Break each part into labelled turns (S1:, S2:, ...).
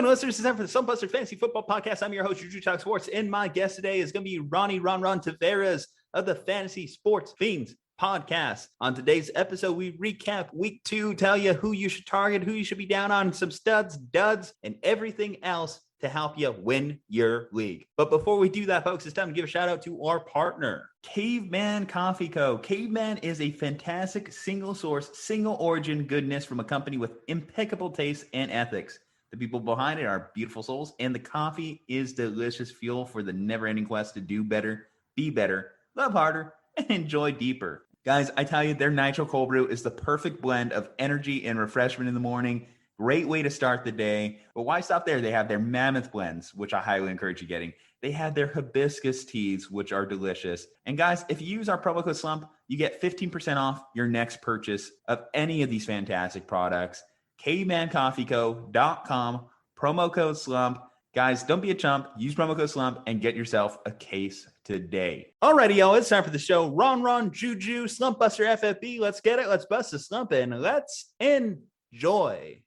S1: Welcome, listeners. It's time for the Slumpbuster Fantasy Football Podcast. I'm your host, Juju Talk Sports, and my guest today is going to be Ronny Taveras of the Fantasy Sports Feenz Podcast. On today's episode, we recap week 2, tell you who you should target, who you should be down on, some studs, duds, and everything else to help you win your league. But before we do that, folks, it's time to give a shout out to our partner, Caveman Coffee Co. Caveman is a fantastic single source, single origin goodness from a company with impeccable taste and ethics. The people behind it are beautiful souls, and the coffee is delicious fuel for the never-ending quest to do better, be better, love harder, and enjoy deeper. Guys, I tell you, their Nitro Cold Brew is the perfect blend of energy and refreshment in the morning. Great way to start the day. But why stop there? They have their Mammoth blends, which I highly encourage you getting. They have their hibiscus teas, which are delicious. And guys, if you use our promo code SLUMP, you get 15% off your next purchase of any of these fantastic products. cavemancoffeeco.com, promo code SLUMP. Guys, don't be a chump. Use promo code SLUMP and get yourself a case today. Alrighty, y'all, it's time for the show. Ron, Juju, Slumpbuster, FFB. Let's get it. Let's bust the slump and let's enjoy.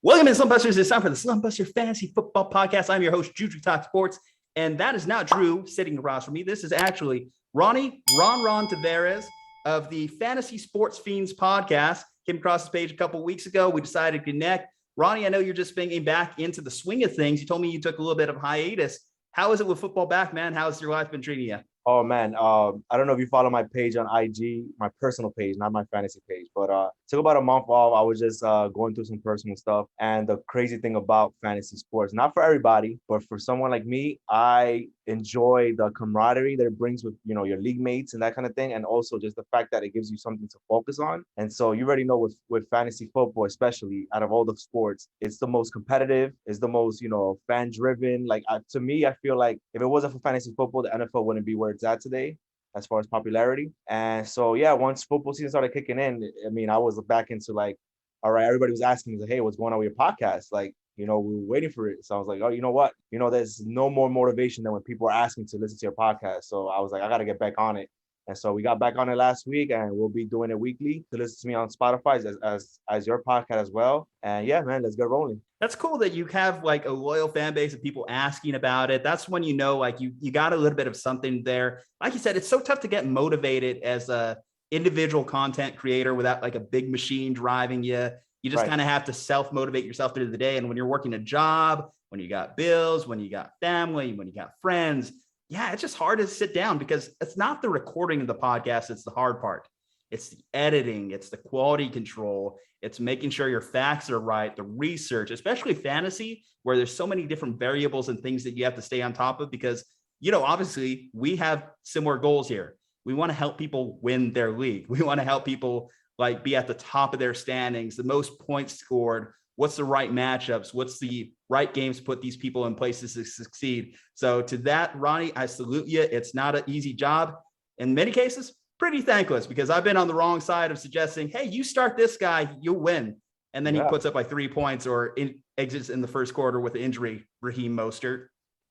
S1: Welcome to Slumpbusters. It's time for the Slumpbuster Fantasy Football Podcast. I'm your host, Juju Talk Sports, and that is not Drew sitting across from me. This is actually Ronny Taveras of the Fantasy Sports Feenz Podcast. Came across this page a couple weeks ago. We decided to connect. Ronny, I know you're just getting back into the swing of things. You told me you took a little bit of hiatus. How is it with football back, man? How's your life been treating you?
S2: Oh, man. I don't know if you follow my page on IG, my personal page, not my fantasy page, but took about a month off. I was just going through some personal stuff. And the crazy thing about fantasy sports, not for everybody, but for someone like me, I enjoy the camaraderie that it brings with, you know, your league mates and that kind of thing. And also just the fact that it gives you something to focus on. And so you already know with fantasy football, especially out of all the sports, it's the most competitive, it's the most, you know, fan driven. Like to me, I feel like if it wasn't for fantasy football, the NFL wouldn't be where it's at today as far as popularity. And so, yeah, once football season started kicking in, I mean, I was back into like, all right, everybody was asking me, like, hey, what's going on with your podcast? Like, you know, we were waiting for it. So I was like, oh, you know what? You know, there's no more motivation than when people are asking to listen to your podcast. So I was like, I got to get back on it. And so we got back on it last week, and we'll be doing it weekly. To listen to me on Spotify as your podcast as well. And yeah, man, let's get rolling.
S1: That's cool that you have like a loyal fan base of people asking about it. That's when you know, like you got a little bit of something there. Like you said, it's so tough to get motivated as a individual content creator without like a big machine driving you. You just kind of have to self-motivate yourself through the day. And when you're working a job, when you got bills, when you got family, when you got friends, yeah, it's just hard to sit down because it's not the recording of the podcast. It's the hard part. It's the editing. It's the quality control. It's making sure your facts are right, the research, especially fantasy, where there's so many different variables and things that you have to stay on top of because, you know, obviously we have similar goals here. We want to help people win their league. We want to help people like be at the top of their standings, the most points scored, what's the right matchups, what's the right games to put these people in places to succeed. So to that, Ronny, I salute you. It's not an easy job. In many cases, pretty thankless because I've been on the wrong side of suggesting, hey, you start this guy, you'll win. And then he puts up like 3 points or exits in the first quarter with an injury, Raheem Mostert.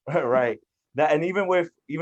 S2: Right. That, and even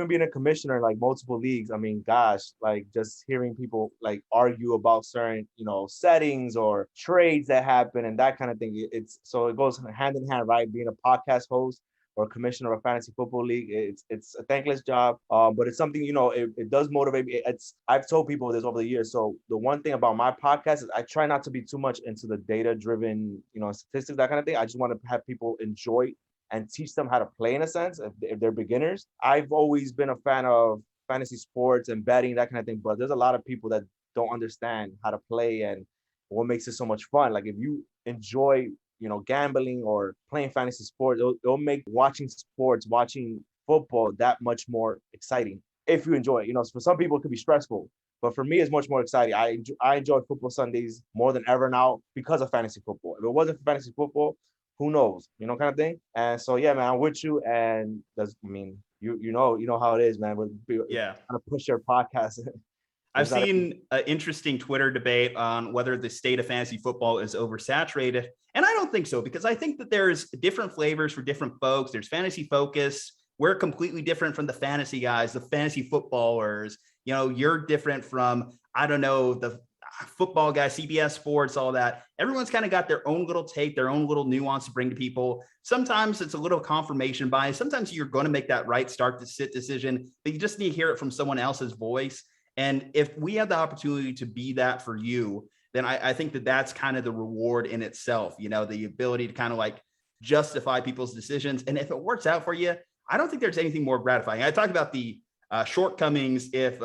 S2: being a commissioner in like multiple leagues, I mean, gosh, like just hearing people like argue about certain, you know, settings or trades that happen and that kind of thing. It goes hand in hand, right? Being a podcast host or commissioner of a fantasy football league, it's a thankless job, but it's something, you know, it does motivate me. I've told people this over the years. So the one thing about my podcast is I try not to be too much into the data driven, you know, statistics, that kind of thing. I just want to have people enjoy and teach them how to play in a sense if they're beginners. I've always been a fan of fantasy sports and betting, that kind of thing, but there's a lot of people that don't understand how to play and what makes it so much fun. Like if you enjoy, you know, gambling or playing fantasy sports, it'll make watching football that much more exciting if you enjoy it. You know, for some people it could be stressful, but for me it's much more exciting. I enjoy football Sundays more than ever now because of fantasy football. If it wasn't for fantasy football, who knows, you know, kind of thing. And so, yeah, man, I'm with you. And you know how it is, man. Trying to push your podcast.
S1: I've seen an interesting Twitter debate on whether the state of fantasy football is oversaturated. And I don't think so, because I think that there's different flavors for different folks. There's fantasy focus, we're completely different from the fantasy guys, the fantasy footballers. You know, you're different from, I don't know, the football guy, CBS Sports, all that. Everyone's kind of got their own little take, their own little nuance to bring to people. Sometimes it's a little confirmation bias. Sometimes you're going to make that right start to sit decision, but you just need to hear it from someone else's voice. And if we have the opportunity to be that for you, then I think that that's kind of the reward in itself, you know, the ability to kind of like justify people's decisions. And if it works out for you, I don't think there's anything more gratifying. I talked about the shortcomings if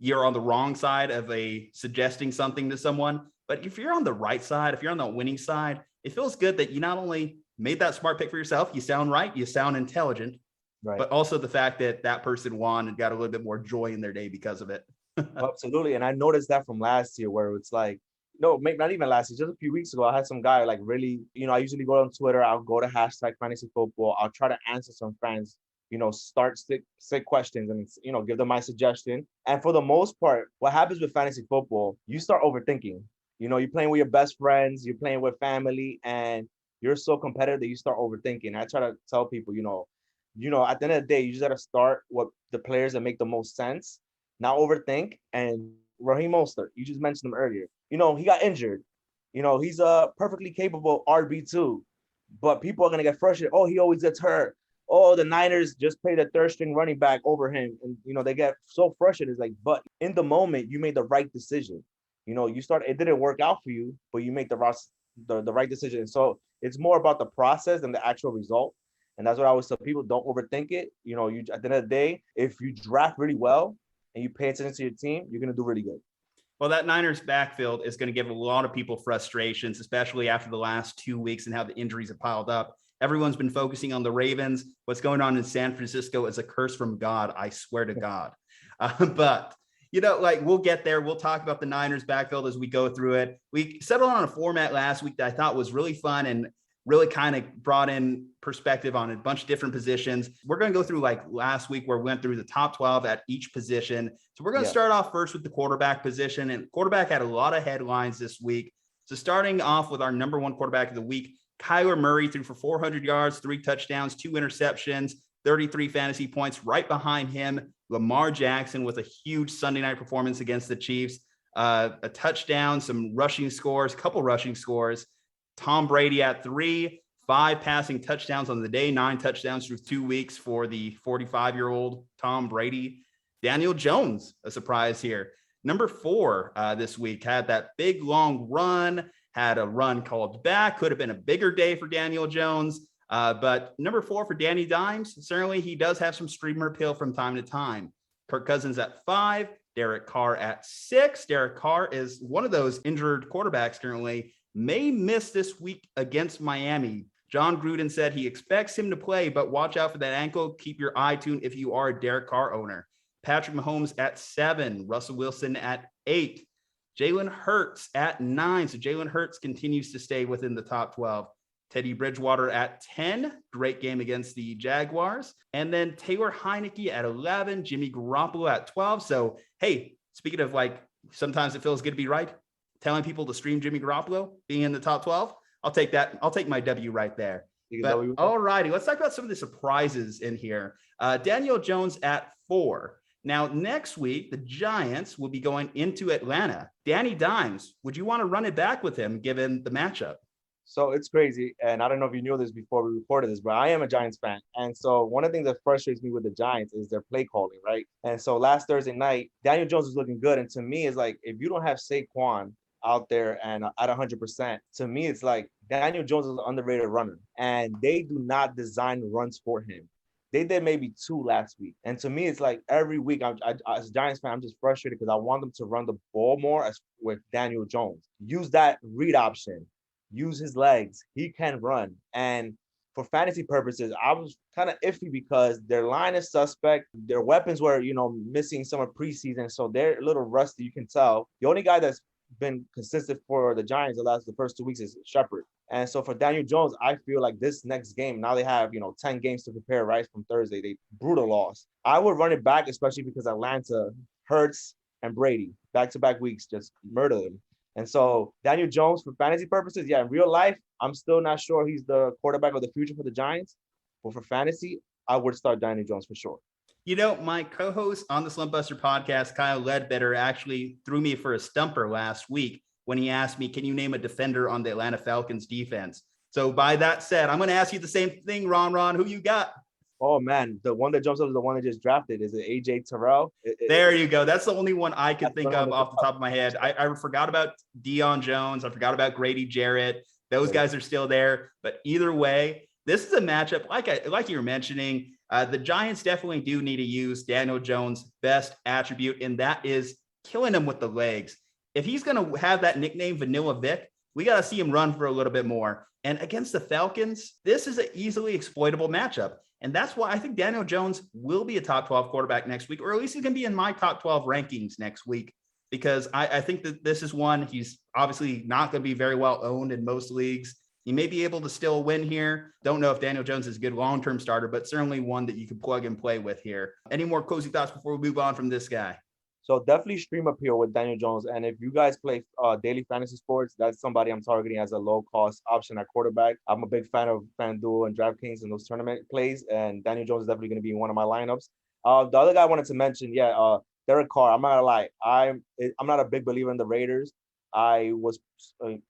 S1: you're on the wrong side of suggesting something to someone, but if you're on the right side, if you're on the winning side, it feels good that you not only made that smart pick for yourself, you sound right, you sound intelligent, right, but also the fact that that person won and got a little bit more joy in their day because of it.
S2: Absolutely. And I noticed that from last year where it's like, no, maybe not even last year, just a few weeks ago, I had some guy like really, you know, I usually go on Twitter, I'll go to hashtag fantasy football. I'll try to answer some fans, you know, start sick questions and, you know, give them my suggestion. And for the most part, what happens with fantasy football, you start overthinking. You know, you're playing with your best friends, you're playing with family, and you're so competitive that you start overthinking. I try to tell people, you know, at the end of the day, you just got to start with the players that make the most sense, not overthink. And Raheem Mostert, you just mentioned him earlier. You know, he got injured. You know, he's a perfectly capable RB2, but people are going to get frustrated. Oh, he always gets hurt. Oh, the Niners just played a third string running back over him. And, you know, they get so frustrated. It's like, but in the moment, you made the right decision. You know, it didn't work out for you, but you make the right decision. So it's more about the process than the actual result. And that's what I always tell people, don't overthink it. You know, at the end of the day, if you draft really well and you pay attention to your team, you're going to do really good.
S1: Well, that Niners backfield is going to give a lot of people frustrations, especially after the last 2 weeks and how the injuries have piled up. Everyone's been focusing on the Ravens. What's going on in San Francisco is a curse from God. I swear to God. But, you know, like we'll get there. We'll talk about the Niners backfield as we go through it. We settled on a format last week that I thought was really fun and really kind of brought in perspective on a bunch of different positions. We're going to go through like last week where we went through the top 12 at each position. So we're going to start off first with the quarterback position, and quarterback had a lot of headlines this week. So starting off with our number one quarterback of the week, Kyler Murray threw for 400 yards, 3 touchdowns, 2 interceptions, 33 fantasy points. Right behind him, Lamar Jackson with a huge Sunday night performance against the Chiefs, a touchdown, some rushing scores, couple rushing scores. Tom Brady at 3, 5 passing touchdowns on the day, 9 touchdowns through 2 weeks for the 45-year-old Tom Brady. Daniel Jones, a surprise here. Number 4 this week, had that big, long run, had a run called back. Could have been a bigger day for Daniel Jones. But number 4 for Danny Dimes, certainly he does have some streamer appeal from time to time. Kirk Cousins at 5, Derek Carr at 6. Derek Carr is one of those injured quarterbacks currently, may miss this week against Miami. John Gruden said he expects him to play, but watch out for that ankle. Keep your eye tuned if you are a Derek Carr owner. Patrick Mahomes at 7, Russell Wilson at 8, Jalen Hurts at 9. So Jalen Hurts continues to stay within the top 12. Teddy Bridgewater at 10, great game against the Jaguars. And then Taylor Heineke at 11, Jimmy Garoppolo at 12. So, hey, speaking of like, sometimes it feels good to be right. Telling people to stream Jimmy Garoppolo being in the top 12. I'll take that. I'll take my W right there. But all righty, let's talk about some of the surprises in here. Daniel Jones at 4. Now, next week, the Giants will be going into Atlanta. Danny Dimes, would you want to run it back with him given the matchup?
S2: So it's crazy. And I don't know if you knew this before we recorded this, but I am a Giants fan. And so one of the things that frustrates me with the Giants is their play calling, right? And so last Thursday night, Daniel Jones was looking good. And to me, it's like, if you don't have Saquon out there and at 100%, to me, it's like Daniel Jones is an underrated runner. And they do not design runs for him. They did maybe 2 last week. And to me, it's like every week, as a Giants fan, I'm just frustrated because I want them to run the ball more with Daniel Jones. Use that read option. Use his legs. He can run. And for fantasy purposes, I was kind of iffy because their line is suspect. Their weapons were, missing some of preseason. So they're a little rusty, you can tell. The only guy that's been consistent for the Giants the first 2 weeks is Shepard. And so for Daniel Jones, I feel like this next game, now they have, 10 games to prepare right from Thursday. They brutal loss. I would run it back, especially because Atlanta, Hurts, and Brady, back-to-back weeks, just murder them. And so Daniel Jones, for fantasy purposes, yeah, in real life, I'm still not sure he's the quarterback of the future for the Giants. But for fantasy, I would start Daniel Jones for sure.
S1: You know, my co-host on the Slumpbuster podcast, Kyle Ledbetter, actually threw me for a stumper last week when he asked me, can you name a defender on the Atlanta Falcons defense? So by that said, I'm going to ask you the same thing, Ron. Who you got?
S2: Oh, man. The one that jumps up is the one that just drafted. Is it A.J. Terrell?
S1: There you go. That's the only one I could think of off the top of my head. I forgot about Deion Jones. I forgot about Grady Jarrett. Those guys are still there. But either way, this is a matchup, like you were mentioning, the Giants definitely do need to use Daniel Jones' best attribute, and that is killing him with the legs. If he's going to have that nickname Vanilla Vic, we got to see him run for a little bit more. And against the Falcons, this is an easily exploitable matchup. And that's why I think Daniel Jones will be a top 12 quarterback next week, or at least he's going to be in my top 12 rankings next week, because I think that this is one he's obviously not going to be very well owned in most leagues. He may be able to still win here. Don't know if Daniel Jones is a good long-term starter, but certainly one that you can plug and play with here. Any more cozy thoughts before we move on from this guy?
S2: So definitely stream appeal with Daniel Jones. And if you guys play daily fantasy sports, that's somebody I'm targeting as a low-cost option at quarterback. I'm a big fan of FanDuel and DraftKings and those tournament plays, and Daniel Jones is definitely going to be one of my lineups. The other guy I wanted to mention, Derek Carr. I'm not gonna lie, I'm not a big believer in the Raiders. I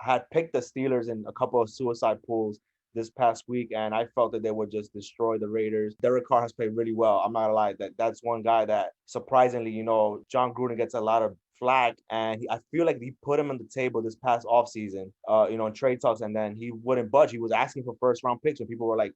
S2: had picked the Steelers in a couple of suicide pools this past week, and I felt that they would just destroy the Raiders. Derek Carr has played really well. I'm not gonna lie, that's one guy that surprisingly, John Gruden gets a lot of flack, and I feel like he put him on the table this past offseason, in trade talks, and then he wouldn't budge. He was asking for first-round picks, and people were like,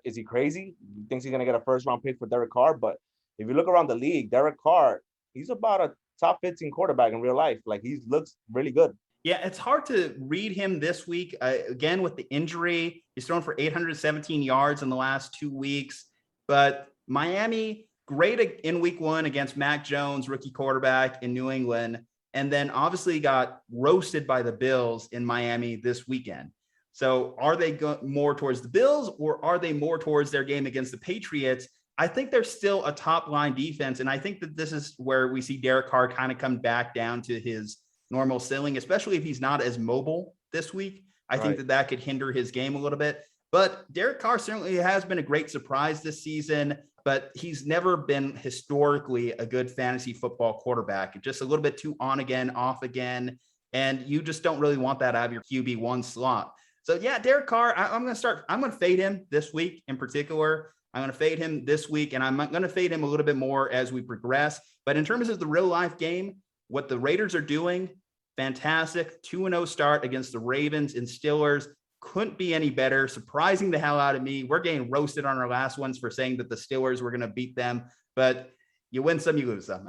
S2: is he crazy? He thinks he's gonna get a first-round pick for Derek Carr? But if you look around the league, Derek Carr, he's about a top 15 quarterback in real life. Like, he looks really good.
S1: Yeah, it's hard to read him this week. Again, with the injury, he's thrown for 817 yards in the last 2 weeks. But Miami, great in week one against Mac Jones, rookie quarterback in New England, and then obviously got roasted by the Bills in Miami this weekend. So are they more towards the Bills, or are they more towards their game against the Patriots? I think they're still a top line defense. And I think that this is where we see Derek Carr kind of come back down to his normal ceiling, especially if he's not as mobile this week. I think that could hinder his game a little bit. But Derek Carr certainly has been a great surprise this season, but he's never been historically a good fantasy football quarterback. Just a little bit too on again, off again. And you just don't really want that out of your QB1 slot. So yeah, Derek Carr, I'm going to fade him this week in particular. I'm going to fade him this week, and I'm going to fade him a little bit more as we progress. But in terms of the real life game, what the Raiders are doing, fantastic. 2-0 start against the Ravens and Steelers. Couldn't be any better. Surprising the hell out of me. We're getting roasted on our last ones for saying that the Steelers were going to beat them, but you win some, you lose some.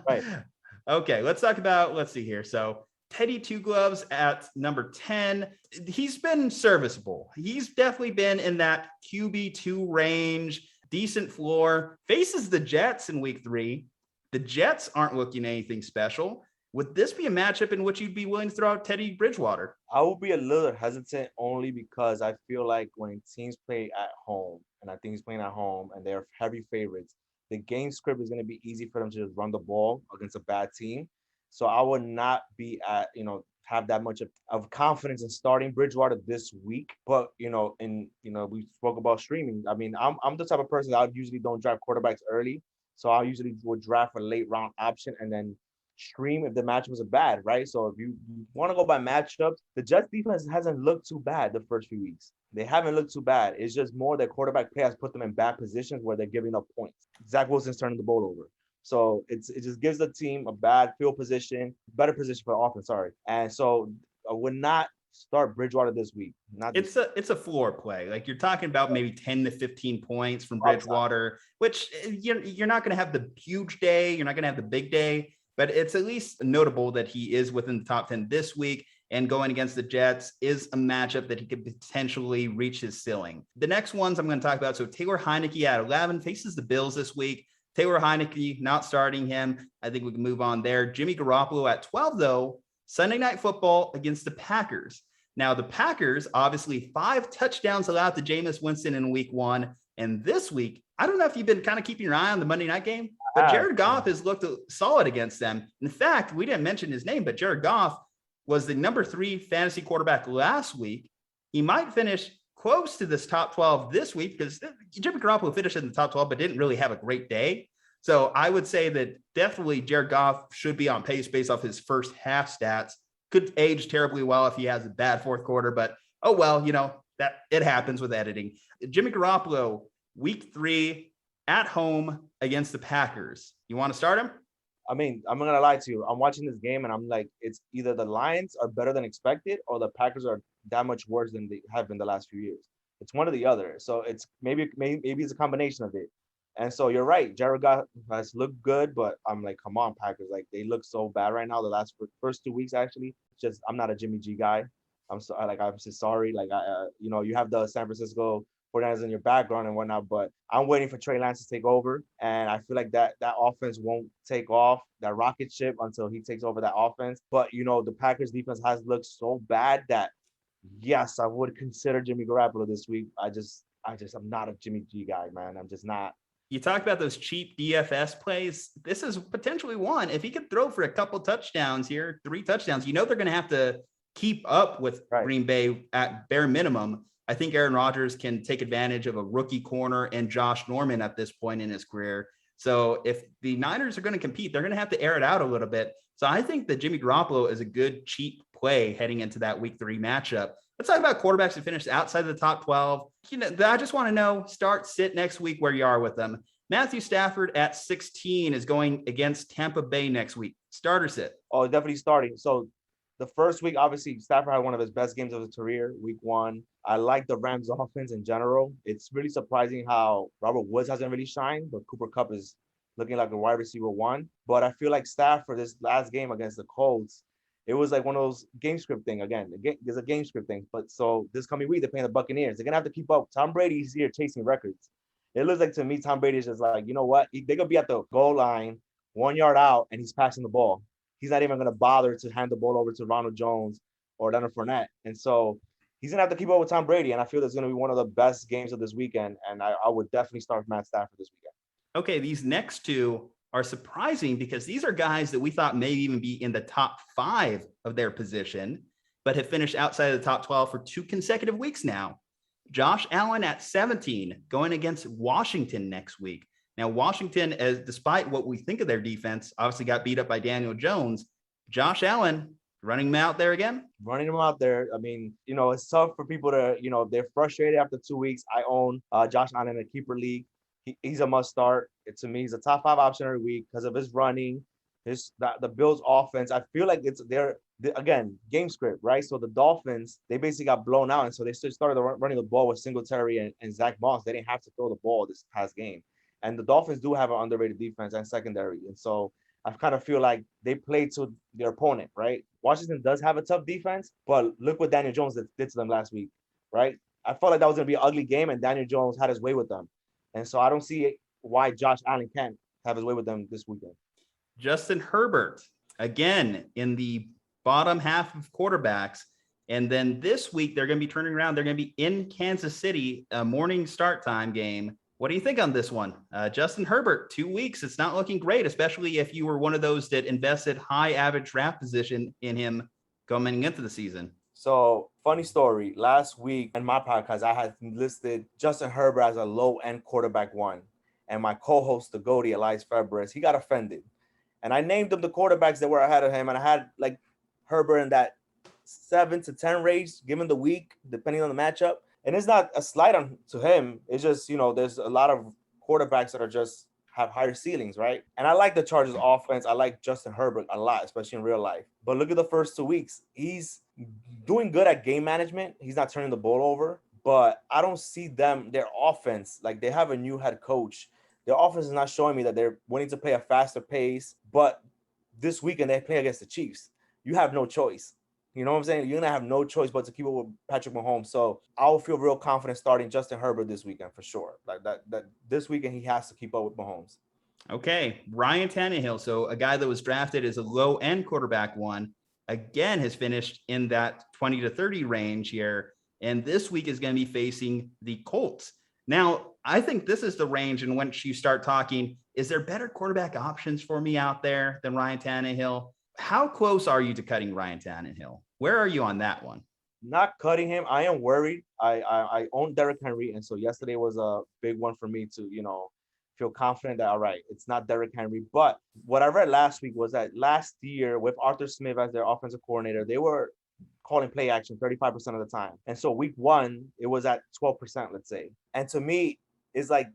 S2: Right.
S1: Okay, let's see here. So Teddy Two Gloves at number 10. He's been serviceable. He's definitely been in that QB2 range, decent floor. Faces the Jets in week 3. The Jets aren't looking anything special. Would this be a matchup in which you'd be willing to throw out Teddy Bridgewater?
S2: I would be a little hesitant only because I feel like when teams play at home, and I think he's playing at home, and they're heavy favorites, the game script is going to be easy for them to just run the ball against a bad team. So I would not be have that much of confidence in starting Bridgewater this week. But, we spoke about streaming. I mean, I'm the type of person that I usually don't draft quarterbacks early. So I usually would draft a late round option and then stream if the matchups are bad, right? So if you want to go by matchups, the Jets defense hasn't looked too bad the first few weeks. They haven't looked too bad. It's just more that quarterback play has put them in bad positions where they're giving up points. Zach Wilson's turning the ball over. So it just gives the team a bad field position, better position for offense, sorry. And so I would not start Bridgewater this week.
S1: It's a floor play. Like, you're talking about maybe 10 to 15 points from Bridgewater, which you're not going to have the huge day. You're not going to have the big day, but it's at least notable that he is within the top 10 this week, and going against the Jets is a matchup that he could potentially reach his ceiling. The next ones I'm going to talk about. So Taylor Heinicke at 11 faces the Bills this week. Taylor Heinicke, not starting him. I think we can move on there. Jimmy Garoppolo at 12, though. Sunday Night Football against the Packers. Now, the Packers, obviously 5 touchdowns allowed to Jameis Winston in week 1. And this week, I don't know if you've been kind of keeping your eye on the Monday night game, but Jared Goff has looked solid against them. In fact, we didn't mention his name, but Jared Goff was the number 3 fantasy quarterback last week. He might finish close to this top 12 this week because Jimmy Garoppolo finished in the top 12, but didn't really have a great day. So I would say that definitely Jared Goff should be on pace based off his first half stats. Could age terribly well if he has a bad fourth quarter, but oh well, that it happens with editing. Jimmy Garoppolo, week 3 at home against the Packers. You want to start him?
S2: I mean, I'm not gonna lie to you. I'm watching this game and I'm like, it's either the Lions are better than expected or the Packers are that much worse than they have been the last few years. It's one or the other. So it's maybe it's a combination of it. And so you're right. Jared Goff has looked good, but I'm like, come on, Packers. Like they look so bad right now. The first 2 weeks, actually, just I'm not a Jimmy G guy. I'm so sorry. Like you have the San Francisco 49ers in your background and whatnot, but I'm waiting for Trey Lance to take over. And I feel like that offense won't take off, that rocket ship, until he takes over that offense. But, the Packers defense has looked so bad that, yes, I would consider Jimmy Garoppolo this week. I'm not a Jimmy G guy, man. I'm just not.
S1: You talk about those cheap DFS plays. This is potentially one. If he could throw for a couple touchdowns here, 3 touchdowns, they're going to have to keep up with Green Bay at bare minimum. I think Aaron Rodgers can take advantage of a rookie corner and Josh Norman at this point in his career. So if the Niners are going to compete, they're going to have to air it out a little bit. So I think that Jimmy Garoppolo is a good cheap play heading into that week 3 matchup. Let's talk about quarterbacks who finished outside of the top 12. I just want to know, start, sit next week where you are with them. Matthew Stafford at 16 is going against Tampa Bay next week. Start or sit?
S2: Oh, definitely starting. So the first week, obviously, Stafford had one of his best games of his career, week 1. I like the Rams offense in general. It's really surprising how Robert Woods hasn't really shined, but Cooper Kupp is looking like a wide receiver 1. But I feel like Stafford, this last game against the Colts, it was like one of those game script thing. Again, there's a game script thing. But so this coming week, they're playing the Buccaneers. They're going to have to keep up. Tom Brady's here chasing records. It looks like to me, Tom Brady's just like, you know what? They're going to be at the goal line, 1 yard out, and he's passing the ball. He's not even going to bother to hand the ball over to Ronald Jones or Leonard Fournette. And so he's going to have to keep up with Tom Brady. And I feel that's going to be one of the best games of this weekend. And I would definitely start Matt Stafford this weekend.
S1: Okay, these next 2 are surprising because these are guys that we thought may even be in the top 5 of their position, but have finished outside of the top 12 for 2 consecutive weeks now. Josh Allen at 17 going against Washington next week. Now, Washington, despite what we think of their defense, obviously got beat up by Daniel Jones. Josh Allen running him out there again?
S2: Running him out there. I mean, it's tough for people to, they're frustrated after 2 weeks. I own Josh Allen in a keeper league. He's a must start. To me, he's a top 5 option every week because of his running, the Bills offense. I feel like again, game script, right? So the Dolphins, they basically got blown out. And so they started running the ball with Singletary and Zach Moss. They didn't have to throw the ball this past game. And the Dolphins do have an underrated defense and secondary. And so I kind of feel like they played to their opponent, right? Washington does have a tough defense, but look what Daniel Jones did to them last week, right? I felt like that was going to be an ugly game, and Daniel Jones had his way with them. And so I don't see why Josh Allen can't have his way with them this weekend.
S1: Justin Herbert, again, in the bottom half of quarterbacks. And then this week, they're going to be turning around. They're going to be in Kansas City, a morning start time game. What do you think on this one? Justin Herbert, 2 weeks. It's not looking great, especially if you were one of those that invested high average draft position in him coming into the season.
S2: So, funny story. Last week in my podcast, I had listed Justin Herbert as a low-end quarterback 1. And my co-host, the Goaty, Elias Febres, he got offended. And I named them the quarterbacks that were ahead of him. And I had like Herbert in that 7 to 10 range, given the week, depending on the matchup. And it's not a slight on to him. It's just, there's a lot of quarterbacks that are just have higher ceilings, right? And I like the Chargers offense. I like Justin Herbert a lot, especially in real life. But look at the first 2 weeks. He's doing good at game management. He's not turning the ball over. But I don't see their offense, like they have a new head coach. Their offense is not showing me that they're wanting to play a faster pace. But this weekend, they play against the Chiefs. You have no choice. You know what I'm saying? You're going to have no choice but to keep up with Patrick Mahomes. So I'll feel real confident starting Justin Herbert this weekend for sure. Like that this weekend, he has to keep up with Mahomes.
S1: Okay. Ryan Tannehill. So a guy that was drafted as a low-end quarterback 1, again, has finished in that 20 to 30 range here. And this week is going to be facing the Colts. Now, I think this is the range in which you start talking, is there better quarterback options for me out there than Ryan Tannehill? How close are you to cutting Ryan Tannehill? Where are you on that one?
S2: not cutting him. I am worried. I own Derrick Henry, and so yesterday was a big one for me to feel confident that all right, it's not Derrick Henry. But what I read last week was that last year with Arthur Smith as their offensive coordinator, they were calling play action 35% of the time, and so week one it was at 12%, let's say. And to me, it's like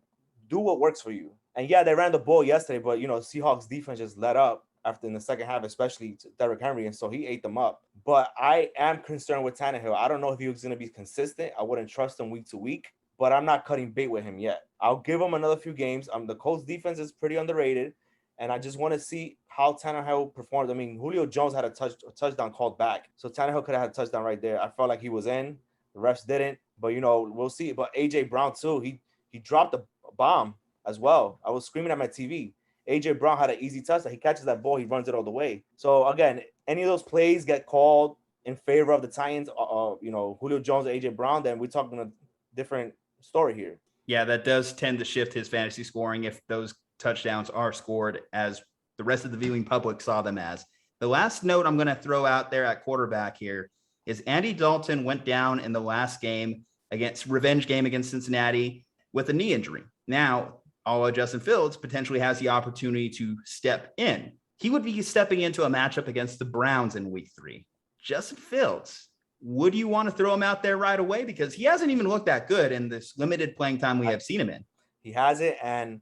S2: do what works for you. And yeah, they ran the ball yesterday, but Seahawks defense just let up after in the second half, especially to Derrick Henry, and so he ate them up. But I am concerned with Tannehill. I don't know if he was going to be consistent. I wouldn't trust him week to week, but I'm not cutting bait with him yet. I'll give him another few games. The Colts defense is pretty underrated, and I just want to see how Tannehill performs. I mean, Julio Jones had a touchdown called back, so Tannehill could have had a touchdown right there. I felt like he was in. The refs didn't, but we'll see. But A.J. Brown too, he dropped a bomb as well. I was screaming at my TV. A.J. Brown had an easy touchdown. He catches that ball, he runs it all the way. So again, any of those plays get called in favor of the Titans, Julio Jones or A.J. Brown, then we're talking a different story here.
S1: Yeah, that does tend to shift his fantasy scoring if those touchdowns are scored as the rest of the viewing public saw them as. The last note I'm going to throw out there at quarterback here is Andy Dalton went down in the last revenge game against Cincinnati with a knee injury. Now, although Justin Fields potentially has the opportunity to step in, he would be stepping into a matchup against the Browns in week 3. Justin Fields, would you want to throw him out there right away? Because he hasn't even looked that good in this limited playing time we have seen him in.
S2: He has it. And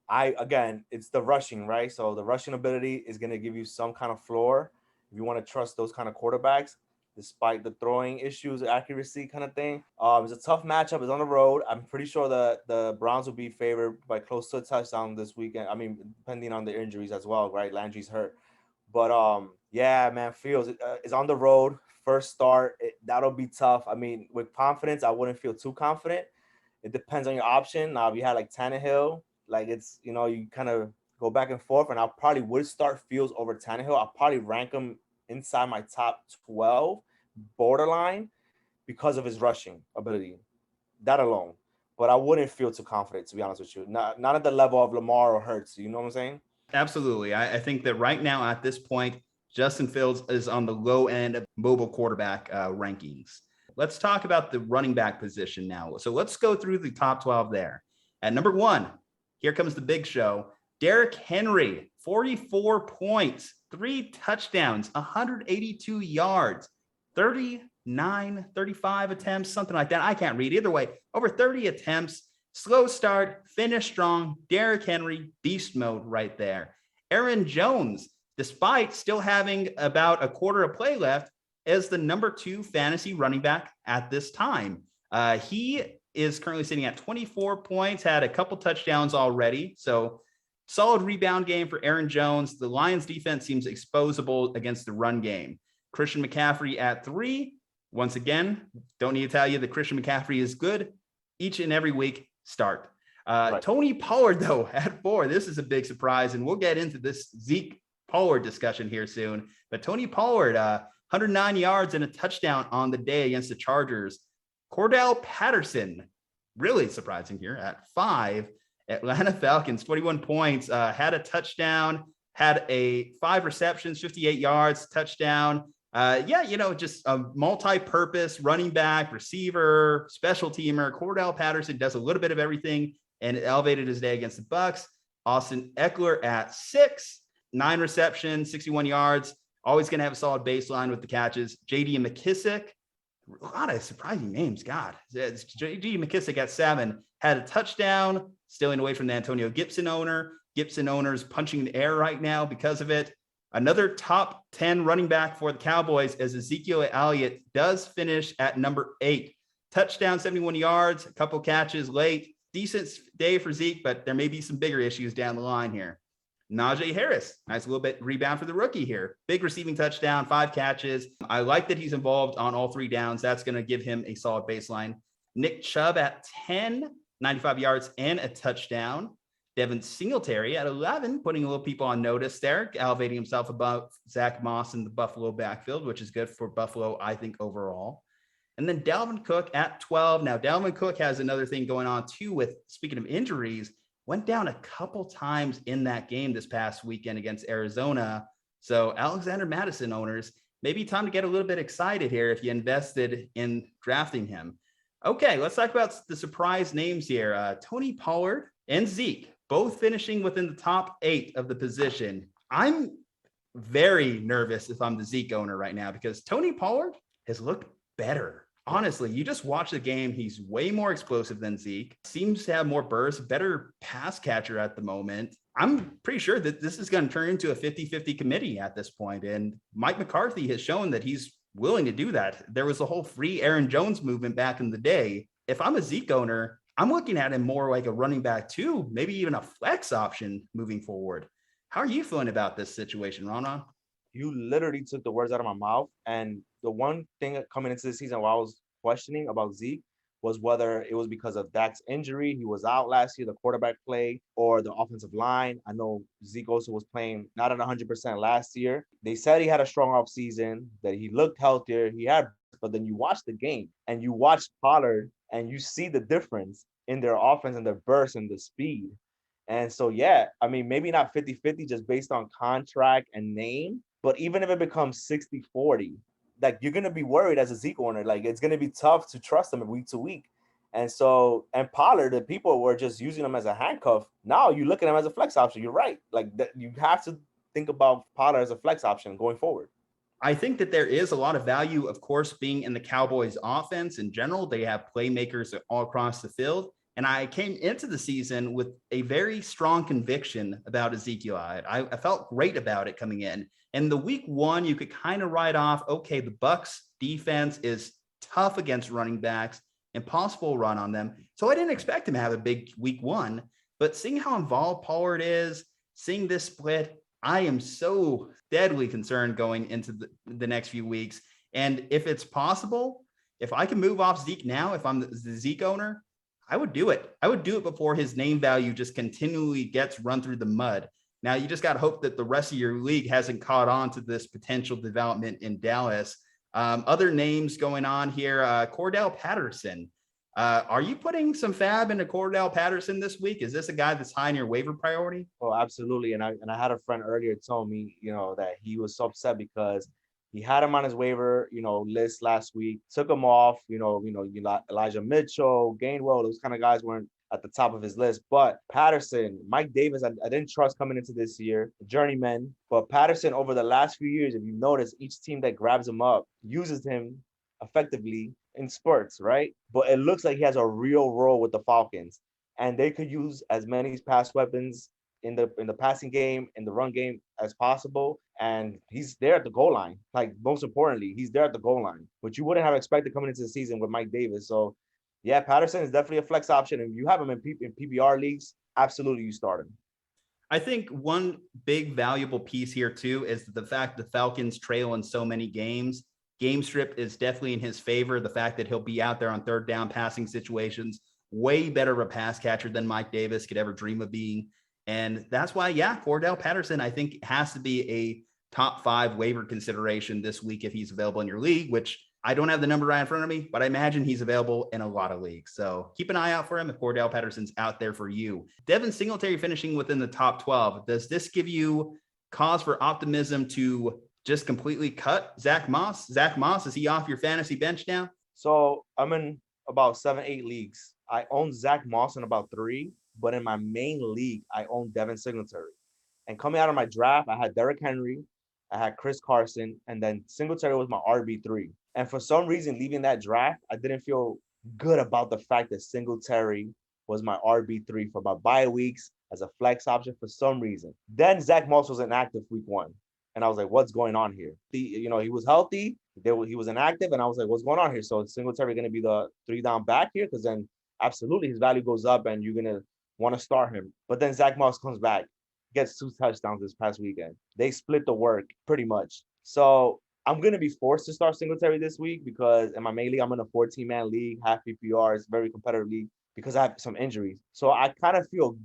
S2: it's the rushing, right? So the rushing ability is going to give you some kind of floor if you want to trust those kind of quarterbacks, despite the throwing issues, accuracy kind of thing. It's a tough matchup. It's on the road. I'm pretty sure the Browns will be favored by close to a touchdown this weekend. I mean, depending on the injuries as well, right? Landry's hurt. But, yeah, man, Fields is on the road. First start, that'll be tough. I mean, with confidence, I wouldn't feel too confident. It depends on your option. Now, if you had like Tannehill, like it's, you kind of go back and forth, and I probably would start Fields over Tannehill. I'll probably rank him inside my top 12 borderline because of his rushing ability, that alone. But I wouldn't feel too confident, to be honest with you. Not at the level of Lamar or Hurts. You know what I'm saying?
S1: Absolutely. I think that right now at this point, Justin Fields is on the low end of mobile quarterback rankings. Let's talk about the running back position now. So let's go through the top 12 there. At number 1, here comes the big show. Derrick Henry, 44 points, 3 touchdowns, 182 yards, 35 attempts, something like that. I can't read. Either way, over 30 attempts, slow start, finish strong. Derrick Henry, beast mode right there. Aaron Jones, despite still having about a quarter of play left, is the number 2 fantasy running back at this time. He is currently sitting at 24 points, had a couple touchdowns already. So solid rebound game for Aaron Jones. The Lions defense seems exposable against the run game. Christian McCaffrey at 3. Once again, don't need to tell you that Christian McCaffrey is good each and every week. Start.
S2: Right.
S1: Tony Pollard, though, at 4. This is a big surprise, and we'll get into this Zeke Pollard discussion here soon. But Tony Pollard, 109 yards and a touchdown on the day against the Chargers. Cordell Patterson, really surprising here at 5. Atlanta Falcons, 21 points, had a touchdown, had 5 receptions, 58 yards, touchdown. Just a multi-purpose running back, receiver, special teamer. Cordell Patterson does a little bit of everything, and it elevated his day against the Bucs. Austin Ekeler at 6, 9 receptions, 61 yards. Always going to have a solid baseline with the catches. J.D. McKissick, a lot of surprising names. God, J.D. McKissick at 7, had a touchdown, stealing away from the Antonio Gibson owner. Gibson owner's punching the air right now because of it. Another top 10 running back for the Cowboys as Ezekiel Elliott does finish at number 8. Touchdown, 71 yards, a couple catches late. Decent day for Zeke, but there may be some bigger issues down the line here. Najee Harris, nice little bit rebound for the rookie here. Big receiving touchdown, 5 catches. I like that he's involved on all 3 downs. That's going to give him a solid baseline. Nick Chubb at 10, 95 yards and a touchdown. Devin Singletary at 11, putting a little people on notice there, elevating himself above Zach Moss in the Buffalo backfield, which is good for Buffalo, I think, overall. And then Dalvin Cook at 12. Now, Dalvin Cook has another thing going on, too, with, speaking of injuries, went down a couple times in that game this past weekend against Arizona. So Alexander Madison owners maybe time to get a little bit excited here if you invested in drafting him. Okay, let's talk about the surprise names here. Tony Pollard and Zeke, both finishing within the top 8 of the position. I'm very nervous if I'm the Zeke owner right now because Tony Pollard has looked better. Honestly, you just watch the game. He's way more explosive than Zeke, seems to have more burst, better pass catcher at the moment. I'm pretty sure that this is going to turn into a 50-50 committee at this point. And Mike McCarthy has shown that he's willing to do that. There was a whole free Aaron Jones movement back in the day. If I'm a Zeke owner, I'm looking at him more like a running back too, maybe even a flex option moving forward. How are you feeling about this situation, Ronny?
S2: You literally took the words out of my mouth. And the one thing coming into the season while I was questioning about Zeke was whether it was because of Dak's injury. He was out last year, the quarterback play, or the offensive line. I know Zeke also was playing not at 100% last year. They said he had a strong offseason, that he looked healthier. But then you watch the game and you watch Pollard and you see the difference in their offense and their burst and the speed. And so, yeah, I mean, maybe not 50-50 just based on contract and name, but even if it becomes 60-40, like you're going to be worried as a Zeke owner. Like it's going to be tough to trust them week to week. And so, and Pollard, the people were just using him as a handcuff. Now you look at him as a flex option. You're right. Like that, you have to think about Pollard as a flex option going forward.
S1: I think that there is a lot of value, of course, being in the Cowboys offense in general. They have playmakers all across the field. And I came into the season with a very strong conviction about Ekekiel. I felt great about it coming in. And the week one, you could kind of write off, okay, the Bucs defense is tough against running backs, impossible to run on them. So I didn't expect him to have a big week one. But seeing how involved Pollard is, seeing this split, I am so deadly concerned going into the next few weeks. And if it's possible, if I can move off Zeke now, if I'm the Zeke owner, I would do it. I would do it before his name value just continually gets run through the mud. Now, you just got to hope that the rest of your league hasn't caught on to this potential development in Dallas. Other names going on here, Cordell Patterson. Are you putting some fab into Cordell Patterson this week? Is this a guy that's high in your waiver priority?
S2: Oh, absolutely. And I had a friend earlier tell me, that he was so upset because he had him on his waiver, list last week, took him off, Elijah Mitchell, Gainwell, those kind of guys weren't at the top of his list. But Patterson, Mike Davis, I didn't trust coming into this year, journeyman. But Patterson, over the last few years, if you notice, each team that grabs him up uses him effectively in spurts, right? But it looks like he has a real role with the Falcons. And they could use as many pass weapons in the passing game, in the run game as possible. And he's there at the goal line. Like, most importantly, he's there at the goal line, which you wouldn't have expected coming into the season with Mike Davis. So, yeah, Patterson is definitely a flex option. And if you have him in PPR leagues, absolutely you start him.
S1: I think one big valuable piece here, too, is the fact the Falcons trail in so many games. Game script is definitely in his favor. The fact that he'll be out there on third down passing situations, way better of a pass catcher than Mike Davis could ever dream of being. And that's why, Cordell Patterson, I think, has to be a top 5 waiver consideration this week if he's available in your league, which I don't have the number right in front of me, but I imagine he's available in a lot of leagues. So keep an eye out for him if Cordell Patterson's out there for you. Devin Singletary finishing within the top 12. Does this give you cause for optimism to just completely cut Zach Moss? Zach Moss, is he off your fantasy bench now?
S2: So I'm in about 7-8 leagues. I own Zach Moss in about 3. But in my main league, I own Devin Singletary. And coming out of my draft, I had Derrick Henry, I had Chris Carson, and then Singletary was my RB3. And for some reason, leaving that draft, I didn't feel good about the fact that Singletary was my RB3 for my bye weeks as a flex option for some reason. Then Zach Moss was inactive week 1. And I was like, what's going on here? He was healthy. He was inactive. And I was like, what's going on here? So is Singletary going to be the 3-down back here? Because then absolutely his value goes up and you're going to want to start him. But then Zach Moss comes back, gets 2 touchdowns this past weekend. They split the work pretty much. So I'm going to be forced to start Singletary this week because in my main league, I'm in a 14-man league, half PPR. It's a very competitive league because I have some injuries. So I kind of feel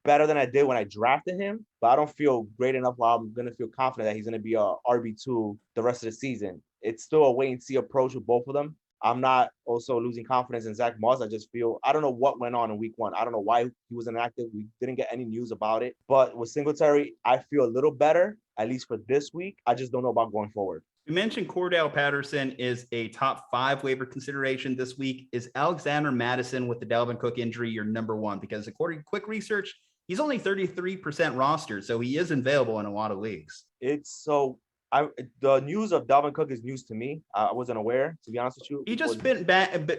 S2: better than I did when I drafted him, but I don't feel great enough where I'm going to feel confident that he's going to be a RB2 the rest of the season. It's still a wait-and-see approach with both of them. I'm not also losing confidence in Zach Moss. I just feel, I don't know what went on in week 1. I don't know why he was inactive. We didn't get any news about it. But with Singletary, I feel a little better, at least for this week. I just don't know about going forward.
S1: We mentioned Cordell Patterson is a top 5 waiver consideration this week. Is Alexander Madison with the Dalvin Cook injury your number one? Because according to quick research, he's only 33% rostered, so he is available in a lot of leagues.
S2: The news of Dalvin Cook is news to me. I wasn't aware, to be honest with you.
S1: He just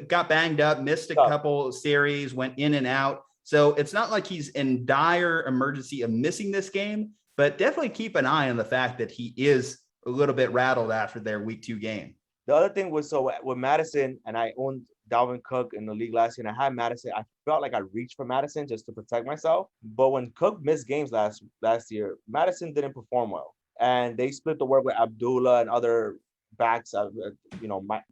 S1: got banged up, missed a couple series, went in and out. So it's not like he's in dire emergency of missing this game, but definitely keep an eye on the fact that he is a little bit rattled after their week 2 game.
S2: The other thing was, so with Madison, and I owned Dalvin Cook in the league last year, and I had Madison. I felt like I reached for Madison just to protect myself. But when Cook missed games last year, Madison didn't perform well. And they split the work with Abdullah and other backs,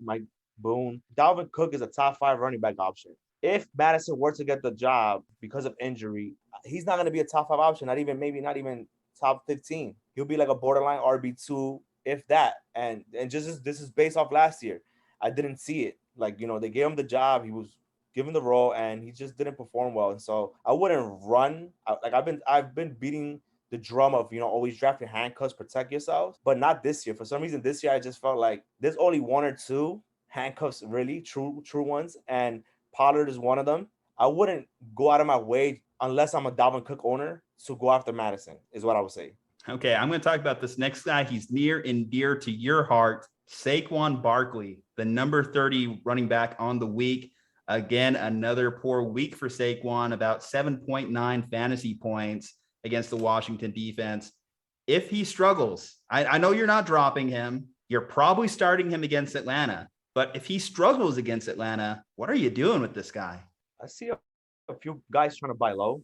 S2: Mike Boone. Dalvin Cook is a top 5 running back option. If Madison were to get the job because of injury, he's not going to be a top 5 option, not even top 15. He'll be like a borderline RB2, if that. And just this is based off last year. I didn't see it. Like, they gave him the job. He was given the role, and he just didn't perform well. And so I wouldn't run. I've been beating the drum of, always draft your handcuffs, protect yourselves, but not this year. For some reason, this year I just felt like there's only 1 or 2 handcuffs, really true ones, and Pollard is one of them. I wouldn't go out of my way unless I'm a Dalvin Cook owner to go after Madison, is what I would say.
S1: Okay, I'm going to talk about this next guy. He's near and dear to your heart, Saquon Barkley, the number 30 running back on the week. Again, another poor week for Saquon, about 7.9 fantasy points against the Washington defense. If he struggles, I know you're not dropping him. You're probably starting him against Atlanta. But if he struggles against Atlanta, what are you doing with this guy?
S2: I see a few guys trying to buy low.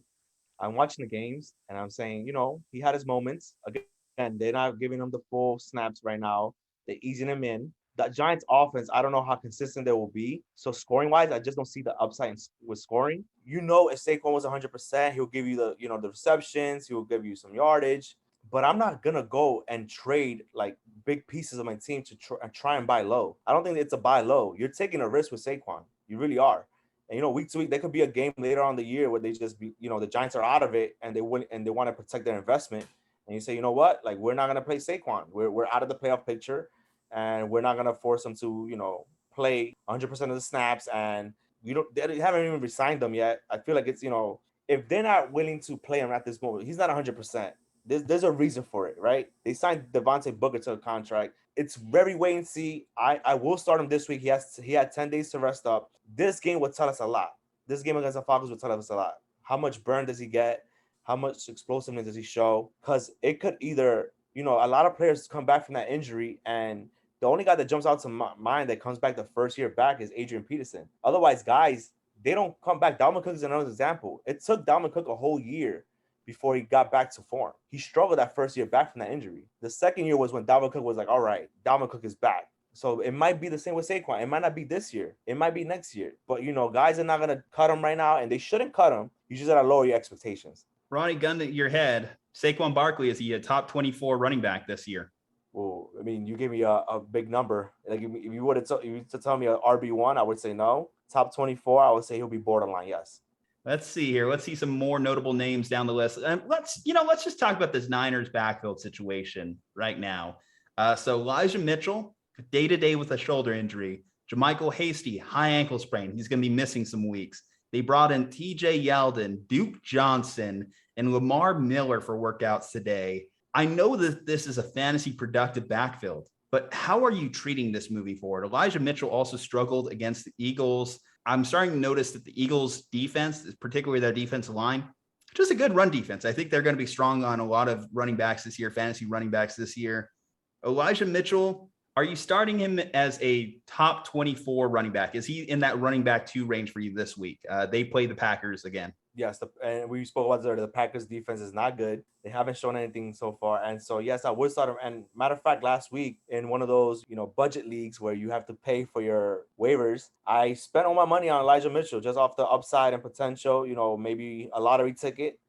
S2: I'm watching the games, and I'm saying, he had his moments. Again, they're not giving him the full snaps right now. They're easing him in. The Giants offense, I don't know how consistent they will be. So scoring-wise, I just don't see the upside with scoring. If Saquon was 100%, he'll give you the receptions. He'll give you some yardage. But I'm not going to go and trade like big pieces of my team to try and buy low. I don't think it's a buy low. You're taking a risk with Saquon. You really are. And, week to week, there could be a game later on the year where they just be, the Giants are out of it and they want to protect their investment. And you say, you know what? Like, we're not going to play Saquon. We're out of the playoff picture. And we're not going to force them to, play 100% of the snaps. And they haven't even re-signed them yet. I feel like it's, if they're not willing to play him at this moment, he's not 100%. There's a reason for it, right? They signed Devontae Booker to a contract. It's very wait and see. I will start him this week. He had 10 days to rest up. This game would tell us a lot. This game against the Falcons would tell us a lot. How much burn does he get? How much explosiveness does he show? Because it could either, a lot of players come back from that injury, and the only guy that jumps out to my mind that comes back the first year back is Adrian Peterson. Otherwise, guys, they don't come back. Dalvin Cook is another example. It took Dalvin Cook a whole year before he got back to form. He struggled that first year back from that injury. The second year was when Dalvin Cook was like, all right, Dalvin Cook is back. So it might be the same with Saquon. It might not be this year. It might be next year. But, guys are not going to cut him right now, and they shouldn't cut him. You just got to lower your expectations.
S1: Ronny, gun to your head. Saquon Barkley, is he a top 24 running back this year?
S2: Well, I mean, you gave me a big number. Like, if you were to tell me an RB1, I would say no. Top 24, I would say he'll be borderline, yes.
S1: Let's see here. Let's see some more notable names down the list. Let's just talk about this Niners backfield situation right now. So Elijah Mitchell, day-to-day with a shoulder injury. JaMycal Hasty, high ankle sprain. He's going to be missing some weeks. They brought in TJ Yeldon, Duke Johnson, and Lamar Miller for workouts today. I know that this is a fantasy productive backfield, but how are you treating this moving forward? Elijah Mitchell also struggled against the Eagles. I'm starting to notice that the Eagles defense, particularly their defensive line, just a good run defense. I think they're going to be strong on a lot of running backs this year, fantasy running backs this year. Elijah Mitchell, are you starting him as a top 24 running back? Is he in that running back 2 range for you this week? They play the Packers again.
S2: Yes, and we spoke about the Packers defense is not good. They haven't shown anything so far. And so, yes, I would start him. And matter of fact, last week in one of those, budget leagues where you have to pay for your waivers, I spent all my money on Elijah Mitchell just off the upside and potential, maybe a lottery ticket.